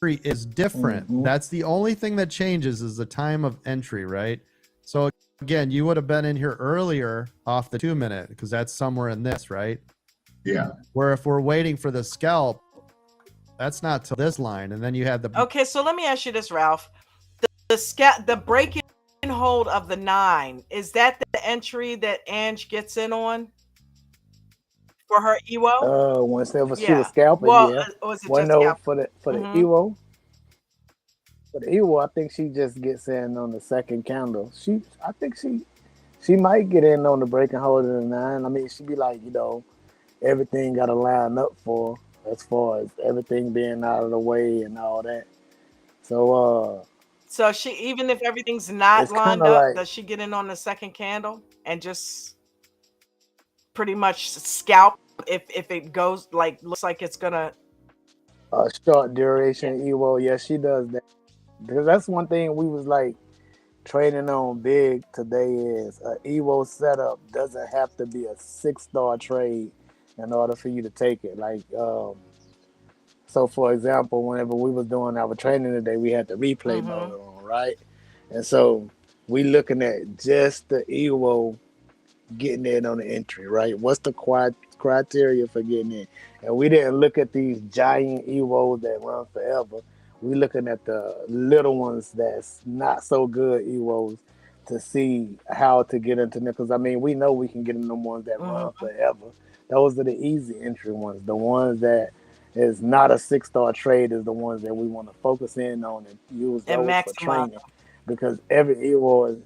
is different. Mm-hmm. That's the only thing that changes is the time of entry, right? So again, you would have been in here earlier off the 2-minute, because that's somewhere in this, right? Yeah. Where if we're waiting for the scalp, that's not till this line, and then you had the. Okay, so let me ask you this, Ralph. The break and hold of the 9, is that the entry that Ange gets in on for her EWO? Once she was scalping, was it well, just no, for the EWO. For the EWO, I think she just gets in on the second candle. I think she might get in on the break and hold of the 9. I mean, she'd be like, everything got to line up for her, as far as everything being out of the way and all that. So she, even if everything's not lined up, does she get in on the second candle and just pretty much scalp if it goes looks like it's gonna short duration EWO? Yeah, she does that, because that's one thing we was like trading on big today is a EWO setup doesn't have to be a 6-star trade in order for you to take it. So for example, whenever we was doing our training today, we had the replay mode on, right? And so we looking at just the EWO getting in on the entry, right? What's the criteria for getting in? And we didn't look at these giant EWOs that run forever. We looking at the little ones that's not so good EWOs to see how to get into them. Because I mean, we know we can get in the ones that run forever. Those are the easy entry ones. The ones that is not a 6-star trade is the ones that we want to focus in on and use those for training. Because every EWO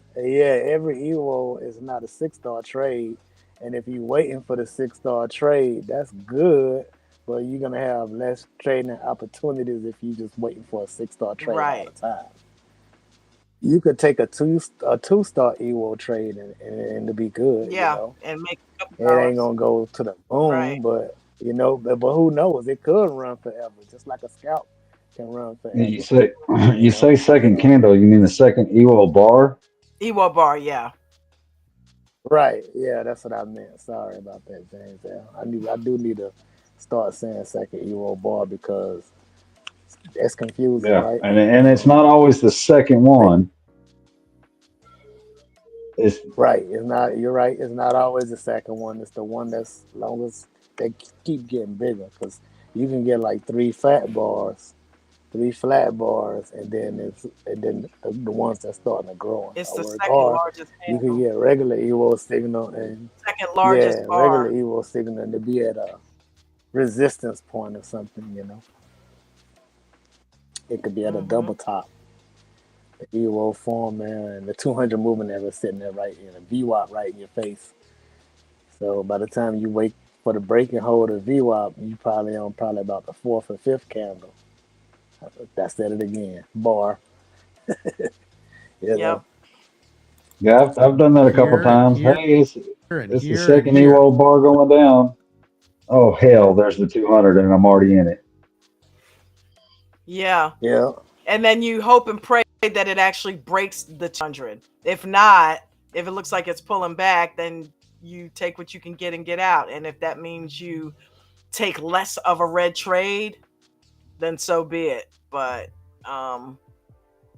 is not a 6-star trade. And if you're waiting for the 6-star trade, that's good, but you're gonna have less trading opportunities if you're just waiting for a 6-star trade all the time. You could take a 2-star EWO trade and to be good. And make it ain't gonna go to the moon, but but who knows? It could run forever, just like a scalp can run forever. You say second candle, you mean the second EWO bar? EWO bar, yeah. Right, yeah, that's what I meant. Sorry about that, James. I do need to start saying second EWO bar, because it's confusing, right? And it's not always the second one. It's right. It's not. You're right. It's not always the second one. It's the one that's longest. They keep getting bigger, because you can get like 3 flat bars, and then the ones that's starting to grow. It's the second largest. You can get regular EWO signal and second largest bar. Regular EWO signal to be at a resistance point or something. It could be at a double top. The EWO form there, and the 200 moving average sitting there right in a VWAP right in your face. So by the time you wait for the break and hold of VWAP, you probably on about the 4th or 5th candle. I said it again. Bar. Yep. Yeah, I've done that a couple times. Hey, it's the second EWO bar going down. Oh hell, there's the 200, and I'm already in it. Yeah. Yeah. And then you hope and pray that it actually breaks the 200. If not, if it looks like it's pulling back, then you take what you can get and get out. And if that means you take less of a red trade, then so be it. But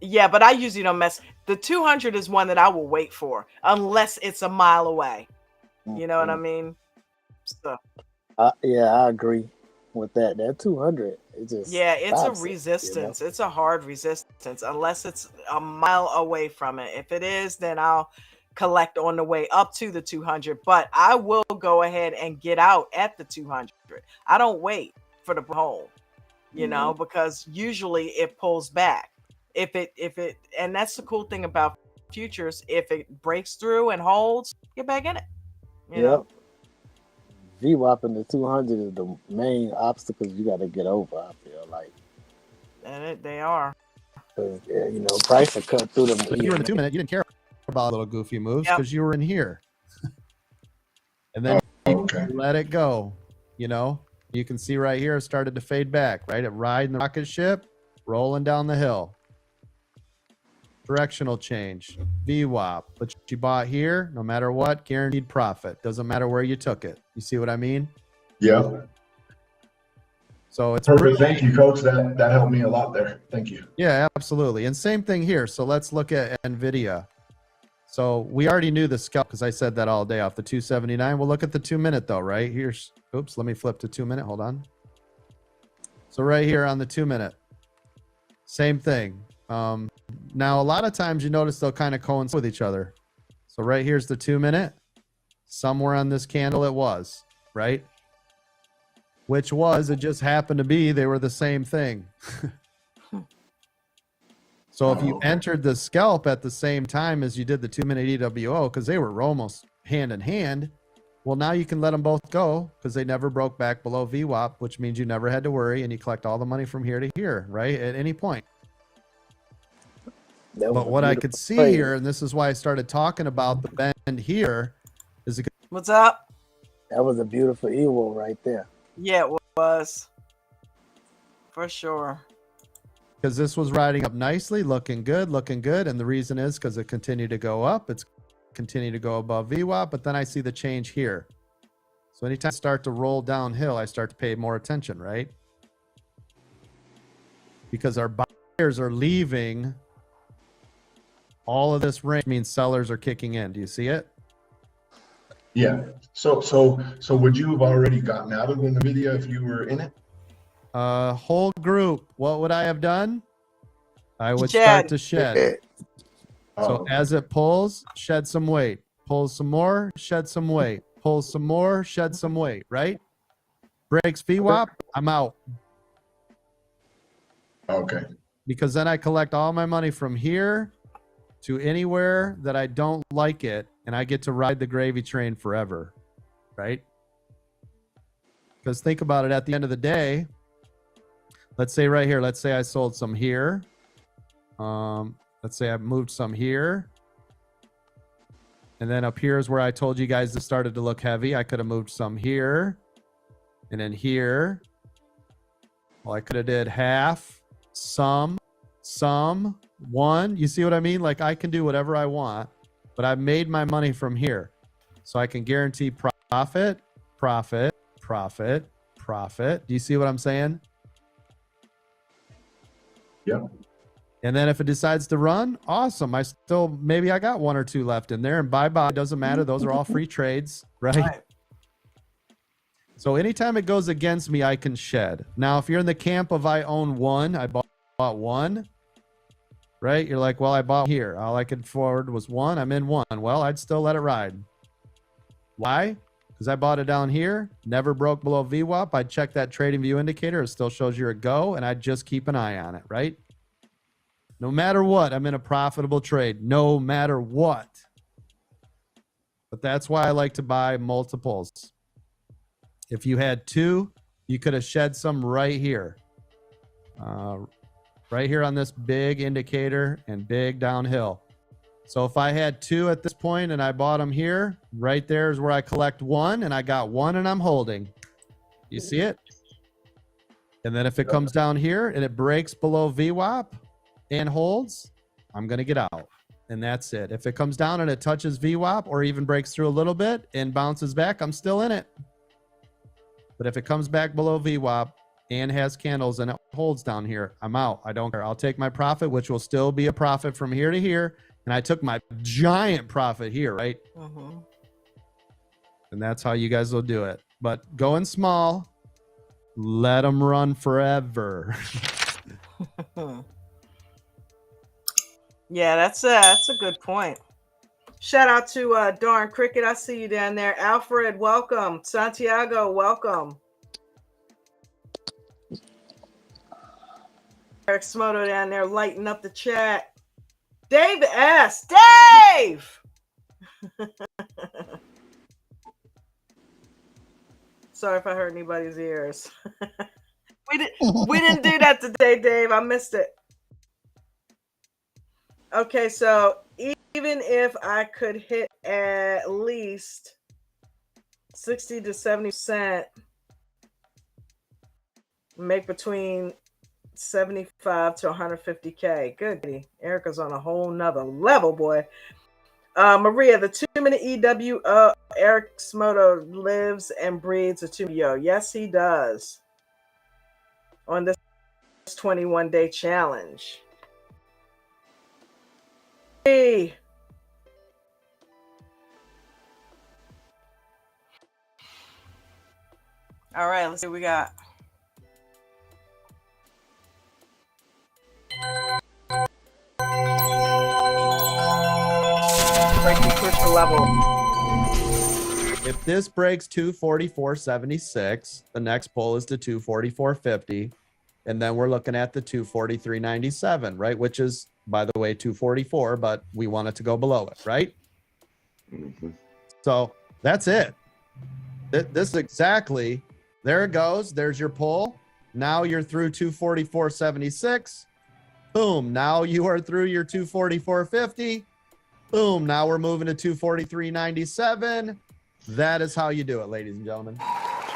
yeah, but I usually don't mess. The 200 is one that I will wait for unless it's a mile away. You know what I mean? So yeah, I agree with that. That 200, it just it's a stops resistance. It, It's a hard resistance unless it's a mile away from it. If it is, then I'll collect on the way up to the 200. But I will go ahead and get out at the 200. I don't wait for the hole, you know, because usually it pulls back. If it, and that's the cool thing about futures. If it breaks through and holds, get back in it. You know? VWAP in the 200 is the main obstacles you got to get over, I feel like. And they are. Because, you know, price will cut through them. But if you were in the 2 minute, you didn't care about little goofy moves because you were in here. And then you let it go. You know, you can see right here, it started to fade back, right? It riding the rocket ship, rolling down the hill. Directional change, VWAP, what you bought here, no matter what, guaranteed profit. Doesn't matter where you took it. You see what I mean? Yeah. So it's perfect. Thank you, Coach. That helped me a lot there. Thank you. Yeah, absolutely. And same thing here. So let's look at NVIDIA. So we already knew the scalp because I said that all day off the 279. We'll look at the 2 minute though, right? Here's, oops, let me flip to 2 minute. Hold on. So right here on the 2 minute, same thing. Now, a lot of times you notice they'll kind of coincide with each other. So right here's the 2 minute. Somewhere on this candle it was, right? Which was, it just happened to be they were the same thing. So if you entered the scalp at the same time as you did the 2 minute EWO, because they were almost hand in hand, well, now you can let them both go because they never broke back below VWAP, which means you never had to worry and you collect all the money from here to here, right? At any point. But what I could see here, and this is why I started talking about the bend here, is what's up? That was a beautiful EWO right there. Yeah, it was. For sure. Because this was riding up nicely, looking good. And the reason is because it continued to go up. It's continued to go above VWAP, but then I see the change here. So anytime I start to roll downhill, I start to pay more attention, right? Because our buyers are leaving. All of this range means sellers are kicking in. Do you see it? Yeah. So would you have already gotten out of NVIDIA if you were in it? Whole group. What would I have done? I would start to shed. So as it pulls, shed some weight. Pulls some more, shed some weight. Pulls some more, shed some weight. Right? Breaks VWAP. I'm out. Okay. Because then I collect all my money from here to anywhere that I don't like it, and I get to ride the gravy train forever, right? Because think about it, at the end of the day, let's say right here, let's say I sold some here. Let's say I moved some here. And then up here is where I told you guys this started to look heavy. I could have moved some here and then here. Well, I could have did half, some, one. You see what I mean? Like I can do whatever I want, but I've made my money from here. So I can guarantee profit. Do you see what I'm saying? Yeah. And then if it decides to run, awesome. Maybe I got one or two left in there and bye-bye. Doesn't matter. Those are all free trades, right? So anytime it goes against me, I can shed. Now, if you're in the camp of I own one, I bought one, right? You're like, well, I bought here. All I could afford was one. I'm in one. Well, I'd still let it ride. Why? Because I bought it down here, never broke below VWAP. I'd check that trading view indicator. It still shows you're a go, and I'd just keep an eye on it, right? No matter what, I'm in a profitable trade. No matter what. But that's why I like to buy multiples. If you had two, you could have shed some right here. Right here on this big indicator and big downhill. So if I had two at this point and I bought them here, right there is where I collect one, and I got one and I'm holding. You see it? And then if it comes down here and it breaks below VWAP, and holds, I'm going to get out. And that's it. If it comes down and it touches VWAP or even breaks through a little bit and bounces back, I'm still in it. But if it comes back below VWAP and has candles and it holds down here, I'm out. I don't care. I'll take my profit, which will still be a profit from here to here. And I took my giant profit here, right? Mm-hmm. And that's how you guys will do it. But going small, let them run forever. Yeah, that's a good point. Shout out to Darn Cricket. I see you down there. Alfred, welcome. Santiago, welcome. Eric Smoto down there lighting up the chat. Dave S. Dave! Sorry if I hurt anybody's ears. We didn't do that today, Dave. I missed it. Okay, so even if I could hit at least 60 to 70%, make between 75 to 150K. Good. Erica's on a whole nother level, boy. Maria, the 2-minute EW, Eric Smoto lives and breathes a 2-minute. Yes, he does. On this 21-day challenge. Hey. All right, let's see what we got. Breaking crystal level. If this breaks 244.76, the next pull is to 244.50. And then we're looking at the 243.97, right? Which is, by the way, 244, but we want it to go below it, right? Mhm. So that's it. This is exactly, there it goes. There's your pull. Now you're through 244.76. Boom. Now you are through your 244.50. Boom. Now we're moving to 243.97. That is how you do it, ladies and gentlemen.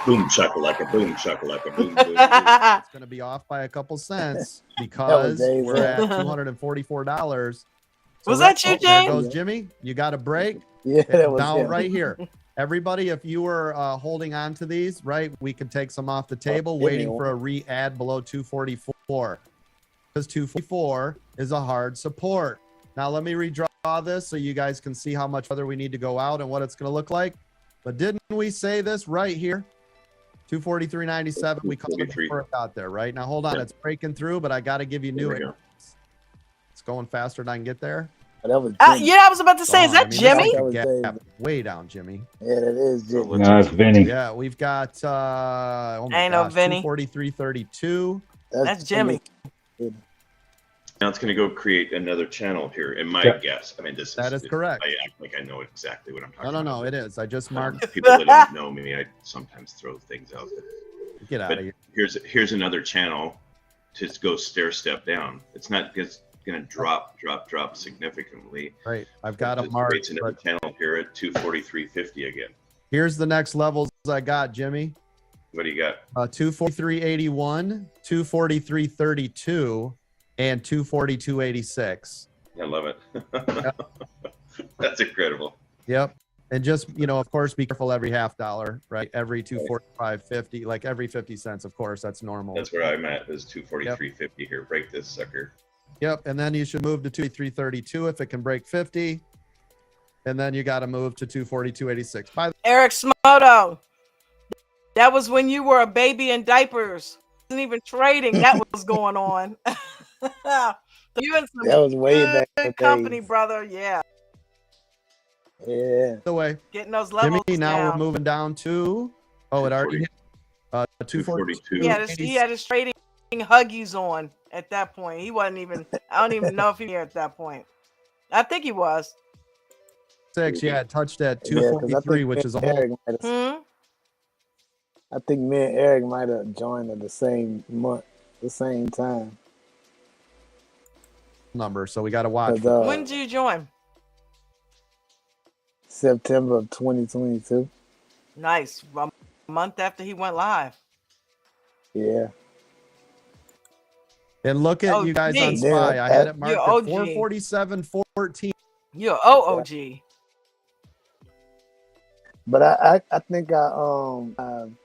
Boom shakalaka, boom shakalaka, boom, boom, boom. It's going to be off by a couple cents because Dave. we're at $244. So Was that you, there James? goes Jimmy. You got a break. Yeah, that was Down him. right here. Everybody, if you were holding on to these, right, we could take some off the table, give me waiting one. for a re-add below 244. Because 244 is a hard support. Now, let me redraw this so you guys can see how much further we need to go out and what it's going to look like. But didn't we say this right here? 243.97. We called it before it got there, right? Now, hold on. It's breaking through, but I got to give you new There we go. areas. It's going faster than I can get there. That was Jimmy. Yeah, I was about to say, is that This Jimmy? thing That was could gap Dave. way down, Jimmy. Yeah, that is Jimmy. No, it's Vinny. Yeah, we've got oh my Ain't no gosh, Vinny. 243.32. That's Jimmy. Now it's going to go create another channel here, in my Yeah. guess. I mean, That is correct. I act like I know exactly what I'm talking No, about. it is. I just marked. People that don't know me, I sometimes throw things out there. Get out But of here. here's another channel to go stair step down. It's not just going to drop significantly. Right. I've got a It mark. creates another channel here at 243.50 again. Here's the next levels I got, Jimmy. What do you got? 243.81, 243.32, and 242.86. I love it. That's incredible. Yep. And just, of course, be careful every half dollar, right? Every 245.50, like every 50 cents, of course, that's normal. That's where I'm at, is 243.50 here. Break this sucker. Yep. And then you should move to 243.32 if it can break 50. And then you got to move to 242.86. By the Eric Smoto. That was when you were a baby in diapers. Wasn't even trading. That was going on. You in some That was way back in the good company, days. brother. Yeah. Yeah. way, Getting those levels Jimmy, now down. we're moving down to, it already hit 242. He had his trading Huggies on at that point. He wasn't even, I don't even know if he was here at that point. I think he was. 6, yeah, it touched at Yeah, 'cause I 243, think which me is a and whole Eric might have- I think me and Eric might have joined at the same month, the same time. number, so we got to watch. 'Cause, When did you join? September of 2022. Nice. A month after he went live. Yeah. And look at Oh, you guys on geez. SPY. I had it You're marked at OG. 447.14. You're OOG. But I think because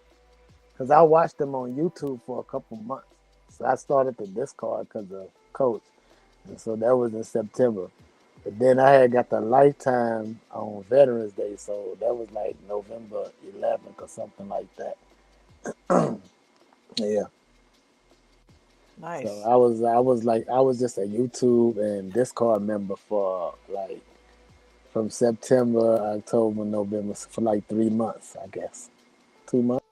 I watched them on YouTube for a couple months. So I started the Discord because of Coach. And so that was in September. But then I had got the Lifetime on Veterans Day. So that was like November 11th or something like that. Yeah. Nice. So I was just a YouTube and Discord member for like from September, October, November for like 3 months, I guess. 2 months.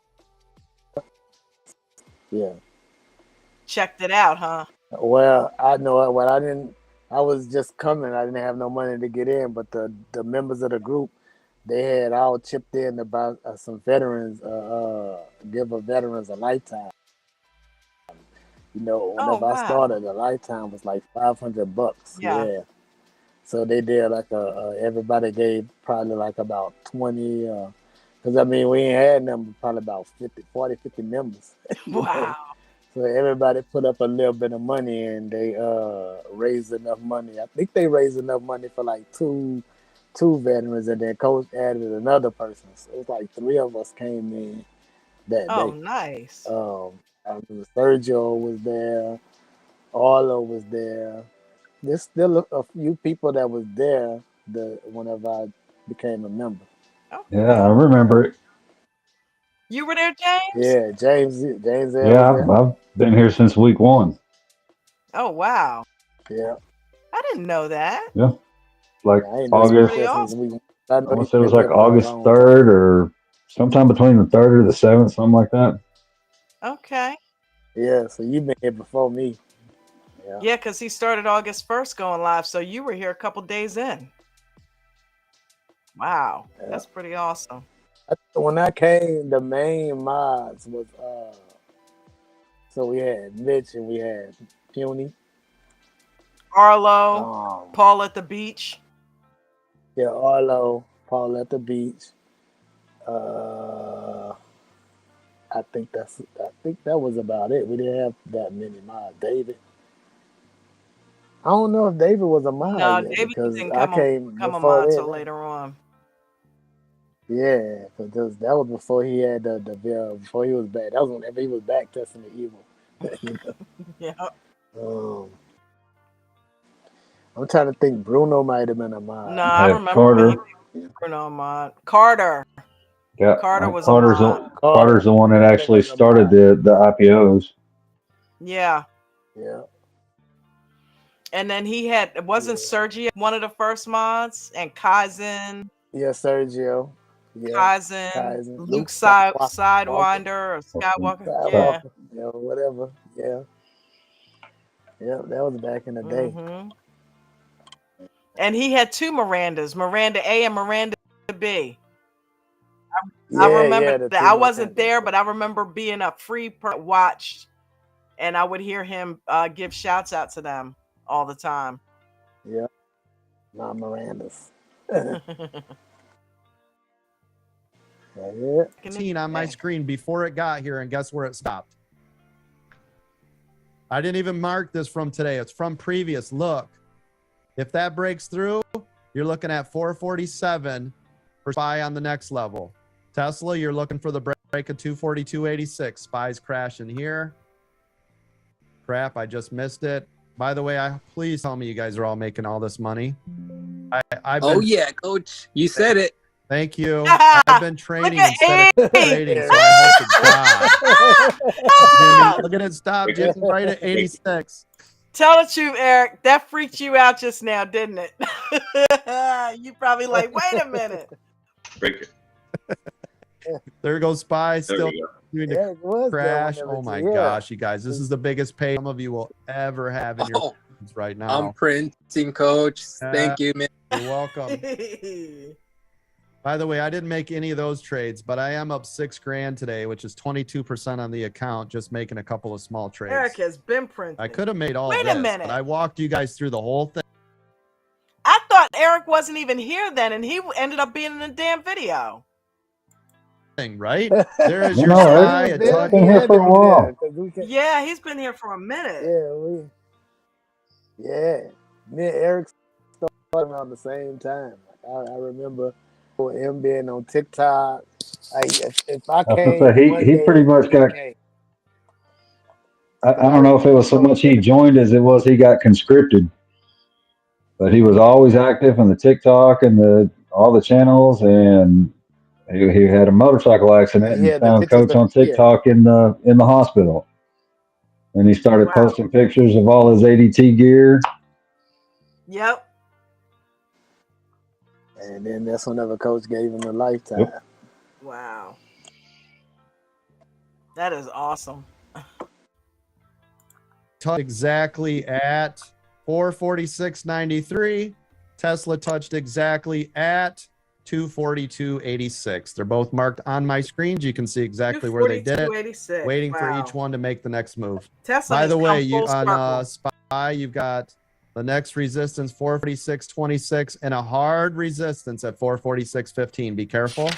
Yeah. Checked it out, huh? Well, I know what I didn't. I was just coming. I didn't have no money to get in, but the members of the group, they had all chipped in about some veterans, give a veterans a lifetime. You know, whenever I started, a lifetime was like $500. Yeah. So they did like everybody gave probably like about 20, because I mean, we ain't had them probably about 50 members. Wow. Know? So everybody put up a little bit of money and they raised enough money. I think they raised enough money for like two veterans, and then Coach added another person. So it was like 3 of us came in that day. Oh, nice. Sergio was there, Arlo was there. There's still a few people that was there whenever I became a member. Okay. Yeah, I remember it. You were there, James? Yeah, James. Yeah, I've been here since week 1. Oh, wow. Yeah. I didn't know that. Yeah, like I August. Awesome. I want to say it was like August 3rd or sometime between the 3rd or the 7th, something like that. Okay. Yeah, so you've been here before me. Yeah, because he started August 1st going live, so you were here a couple days in. Wow, that's pretty awesome. When I came, the main mods was so we had Mitch and we had Puny, Arlo, Paul at the beach. Yeah, Arlo, Paul at the beach. I think that was about it. We didn't have that many mods. David. I don't know if David was a mod No, yet, David because didn't I came before mod then. till later on. Yeah, because that was before he had the before he was back. That was whenever he was back testing the evil. You know? Yeah. I'm trying to think. Bruno might have been a mod. No, I remember Carter. Bruno mod. Carter. Yeah, Carter was Carter's a mod. Carter's the one that actually started the IPOs. Yeah. Yeah. And then he wasn't Sergio one of the first mods, and Kaizen. Yeah, Sergio. Yeah. Kaizen. Luke Sidewinder or Skywalker. Yeah. Yeah, whatever. Yeah. Yeah, that was back in the day. Mm-hmm. And he had 2 Mirandas, Miranda A and Miranda B. I remember that. I wasn't there, but I remember being a free watched, and I would hear him give shouts out to them all the time. Yeah. Not Miranda's. Seen on my screen before it got here, and guess where it stopped? I didn't even mark this from today. It's from previous. Look, if that breaks through, you're looking at 447 for SPY on the next level. Tesla, you're looking for the break of 242.86. SPY's crashing here. Crap, I just missed it. By the way, please tell me you guys are all making all this money. Yeah, Coach, you said it. Thank you. I've been training instead of trading, so I hope to God. Jimmy, look at it stop, Jimmy, right at 86. Tell the truth, Eric. That freaked you out just now, didn't it? You probably like, wait a minute. Break it. There goes SPY still doing the was crash. Oh my gosh, you guys, this is the biggest pay some of you will ever have in your lives right now. I'm printing, Coach. Thank you, man. You're welcome. By the way, I didn't make any of those trades, but I am up $6,000 today, which is 22% on the account, just making a couple of small trades. Eric has been printing. I could have made all Wait this, a minute. but I walked you guys through the whole thing. I thought Eric wasn't even here then, and he ended up being in the damn video. right? There is No, your no, SPY. it's A touch. been here for a while. Yeah, he's been here for a minute. Me and Eric started around the same time. I remember him being on TikTok. If I came He pretty much got. I don't know if it was so much he joined as it was he got conscripted, but he was always active in the TikTok and all the channels, and he had a motorcycle accident and found Coach on TikTok in the hospital, and he started posting pictures of all his ADT gear. Yep. And then that's whenever Coach gave him a lifetime. Yep. Wow. That is awesome. Exactly at 446.93. Tesla touched exactly at 242.86. They're both marked on my screens. You can see exactly where they did it. Waiting for each one to make the next move. Tesla By the way, you on SPY, you've got the next resistance 446.26 and a hard resistance at 446.15. Be careful.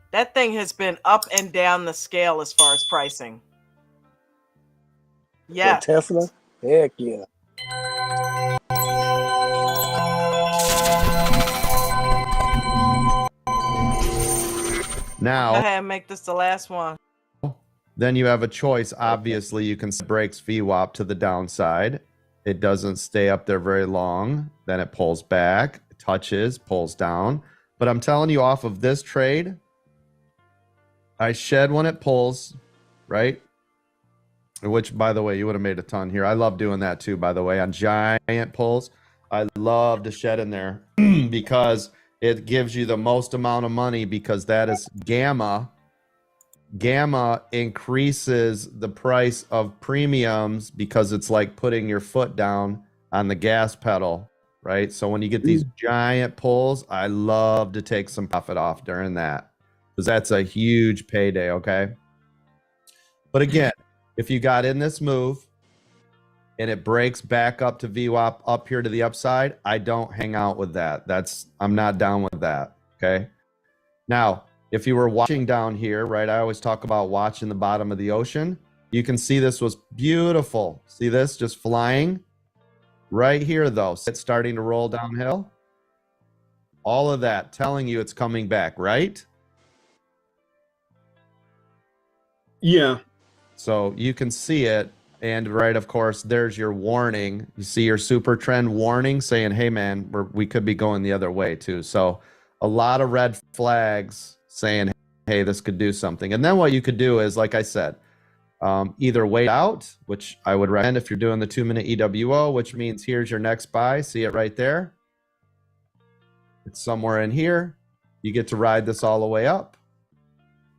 That thing has been up and down the scale as far as pricing. Yeah. Tesla? Heck yeah. Now, go ahead and make this the last one. Then you have a choice. Obviously, you can set breaks VWAP to the downside. It doesn't stay up there very long. Then it pulls back, touches, pulls down. But I'm telling you, off of this trade, I shed when it pulls, right? Which, by the way, you would have made a ton here. I love doing that too, by the way, on giant pulls. I love to shed in there because it gives you the most amount of money, because that is gamma. Gamma increases the price of premiums because it's like putting your foot down on the gas pedal, right? So when you get these giant pulls, I love to take some profit off during that, because that's a huge payday, okay? But again, if you got in this move and it breaks back up to VWAP up here to the upside, I don't hang out with that. I'm not down with that, okay? Now, if you were watching down here, right, I always talk about watching the bottom of the ocean. You can see this was beautiful. See this just flying? Right here, though, it's starting to roll downhill. All of that telling you it's coming back, right? Yeah. So you can see it. And right, of course, there's your warning. You see your super trend warning saying, hey, man, we could be going the other way, too. So a lot of red flags saying, hey, this could do something. And then what you could do is, like I said, either wait out, which I would recommend if you're doing the 2-minute EWO, which means here's your next buy. See it right there? It's somewhere in here. You get to ride this all the way up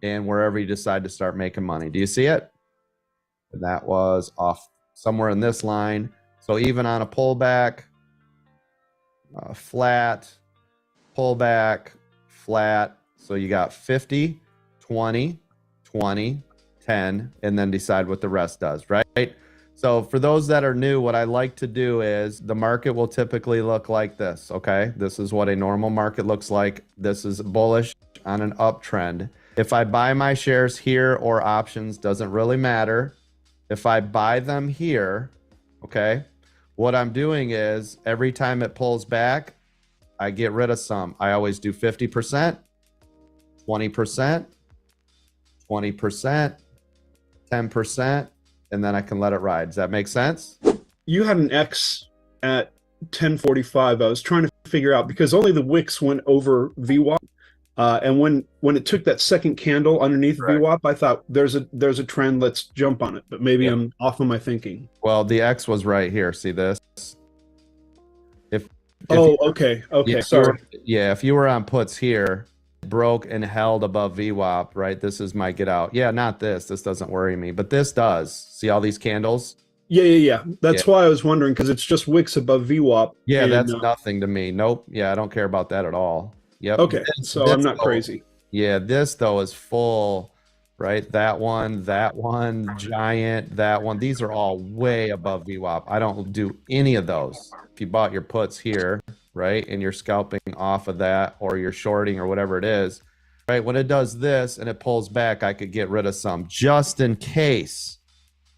and wherever you decide to start making money. Do you see it? And that was off somewhere in this line. So even on a pullback, flat, pullback, flat. So you got 50, 20, 20, 10, and then decide what the rest does, right? So for those that are new, what I like to do is the market will typically look like this, okay? This is what a normal market looks like. This is bullish on an uptrend. If I buy my shares here or options, doesn't really matter. If I buy them here, okay, what I'm doing is every time it pulls back, I get rid of some. I always do 50%, 20%, 20%, 10%, and then I can let it ride. Does that make sense? You had an X at 10:45. I was trying to figure out, because only the wicks went over VWAP. And when it took that second candle underneath VWAP, I thought there's a trend. Let's jump on it. But maybe I'm off on my thinking. Well, the X was right here. See this? Okay. Sorry. If you were on puts here, broke and held above VWAP, right? This is my get out. Yeah, not this. This doesn't worry me, but this does. See all these candles? Yeah. That's why I was wondering, because it's just wicks above VWAP. Yeah, that's nothing to me. Nope. Yeah, I don't care about that at all. Yep. Okay, so I'm not crazy. Yeah, this though is full, right? That one, giant, that one. These are all way above VWAP. I don't do any of those. If you bought your puts here, right, and you're scalping off of that, or you're shorting or whatever it is, right? When it does this and it pulls back, I could get rid of some just in case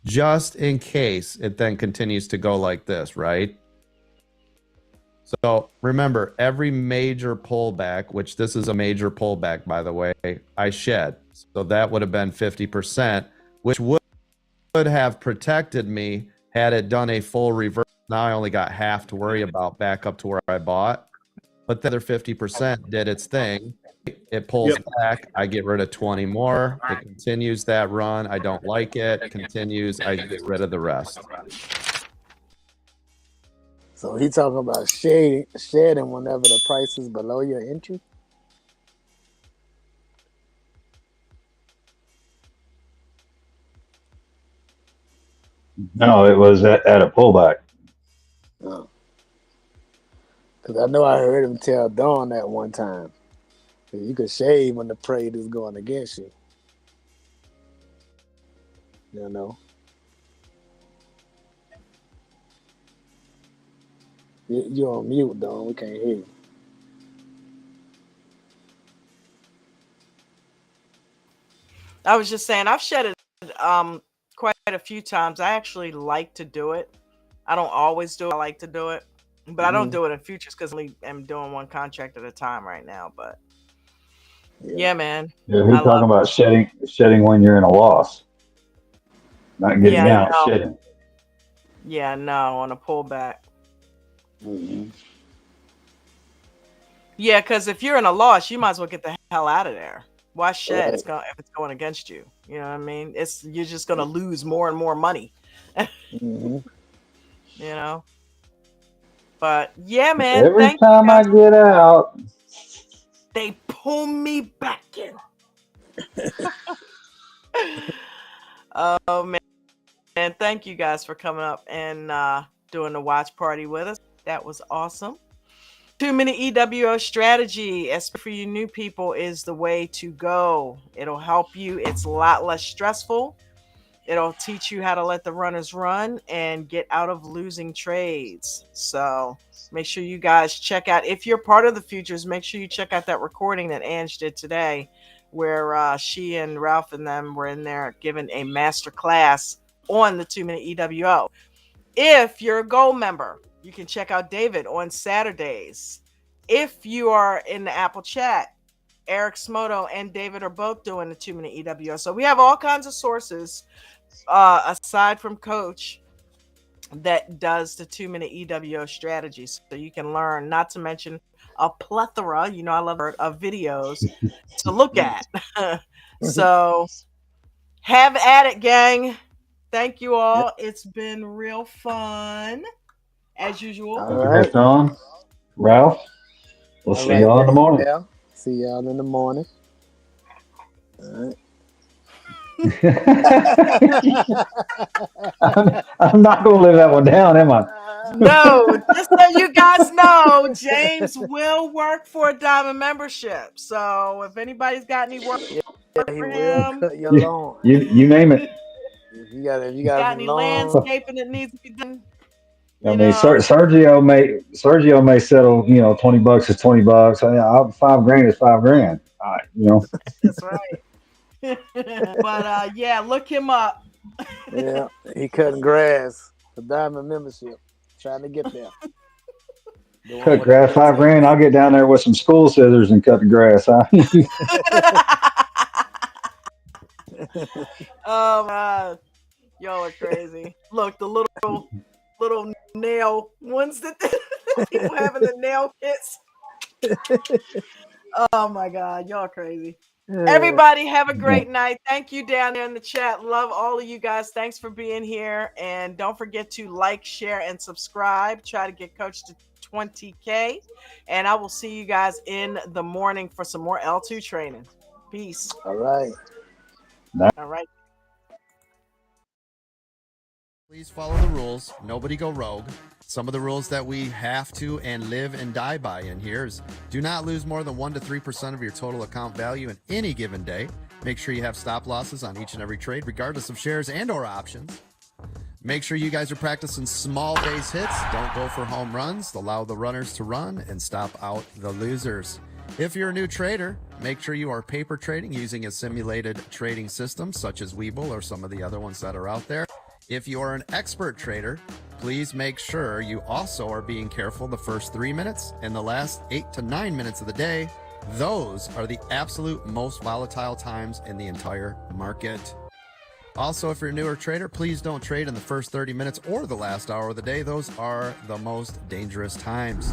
it then continues to go like this, right? So remember, every major pullback, which this is a major pullback, by the way, I shed. So that would have been 50%, which would have protected me had it done a full reverse. Now I only got half to worry about back up to where I bought. But the other 50% did its thing. It pulls back. I get rid of 20 more. It continues that run. I don't like it. Continues. I get rid of the rest. So he talking about shedding whenever the price is below your entry. No, it was at a pullback. Oh. Because I know I heard him tell Dawn that one time. You could shave when the trade is going against you. You know. You're on mute, Dawn. We can't hear you. I was just saying I've shed it quite a few times. I actually like to do it. I don't always do it. I like to do it. But I don't do it in futures because I am doing one contract at a time right now. But yeah, man. Yeah, he's talking about shedding when you're in a loss. Not getting out, shedding. Yeah, no, on a pullback. Yeah, because if you're in a loss, you might as well get the hell out of there. Why shed? If it's going against you. You know what I mean? You're just gonna lose more and more money. You know? But yeah, man. Every time I get out, they pull me back in. Oh man. And thank you guys for coming up and doing the watch party with us. That was awesome. 2-minute EWO strategy, especially for you new people, is the way to go. It'll help you. It's a lot less stressful. It'll teach you how to let the runners run and get out of losing trades. So make sure you guys check out, if you're part of the futures, make sure you check out that recording that Ange did today, where she and Ralph and them were in there giving a master class on the 2-minute EWO. If you're a gold member, you can check out David on Saturdays. If you are in the Apple chat, Eric Smoto and David are both doing the 2-minute EWO. So we have all kinds of sources aside from Coach that does the 2-minute EWO strategy. So you can learn, not to mention a plethora, I love it, of videos to look at. So have at it, gang. Thank you all. It's been real fun. As usual. All right. Don, Ralph, we'll see y'all in the morning. Yeah. See y'all in the morning. All right. I'm not going to live that one down, am I? No, just so you guys know, James will work for a diamond membership. So if anybody's got any work for him, cut your lawn. You name it. If you got any landscaping that needs to be done. I mean, Sergio may settle, $20 is $20. $5,000 is $5,000. That's right. But yeah, look him up. Yeah, he cutting grass for diamond membership. Trying to get there. Cut grass, $5,000. I'll get down there with some school scissors and cut the grass. Huh? Oh my, y'all are crazy. Look, the little nail ones that people having the nail kits. Oh my God, y'all crazy. Everybody have a great night. Thank you down there in the chat. Love all of you guys. Thanks for being here. And don't forget to like, share, and subscribe. Try to get Coach to 20K. And I will see you guys in the morning for some more L2 training. Peace. All right. All right. Please follow the rules. Nobody go rogue. Some of the rules that we have to and live and die by in here is do not lose more than 1 to 3% of your total account value in any given day. Make sure you have stop losses on each and every trade, regardless of shares and or options. Make sure you guys are practicing small base hits. Don't go for home runs. Allow the runners to run and stop out the losers. If you're a new trader, make sure you are paper trading using a simulated trading system such as Webull or some of the other ones that are out there. If you are an expert trader, please make sure you also are being careful the first 3 minutes and the last 8 to 9 minutes of the day. Those are the absolute most volatile times in the entire market. Also, if you're a newer trader, please don't trade in the first 30 minutes or the last hour of the day. Those are the most dangerous times.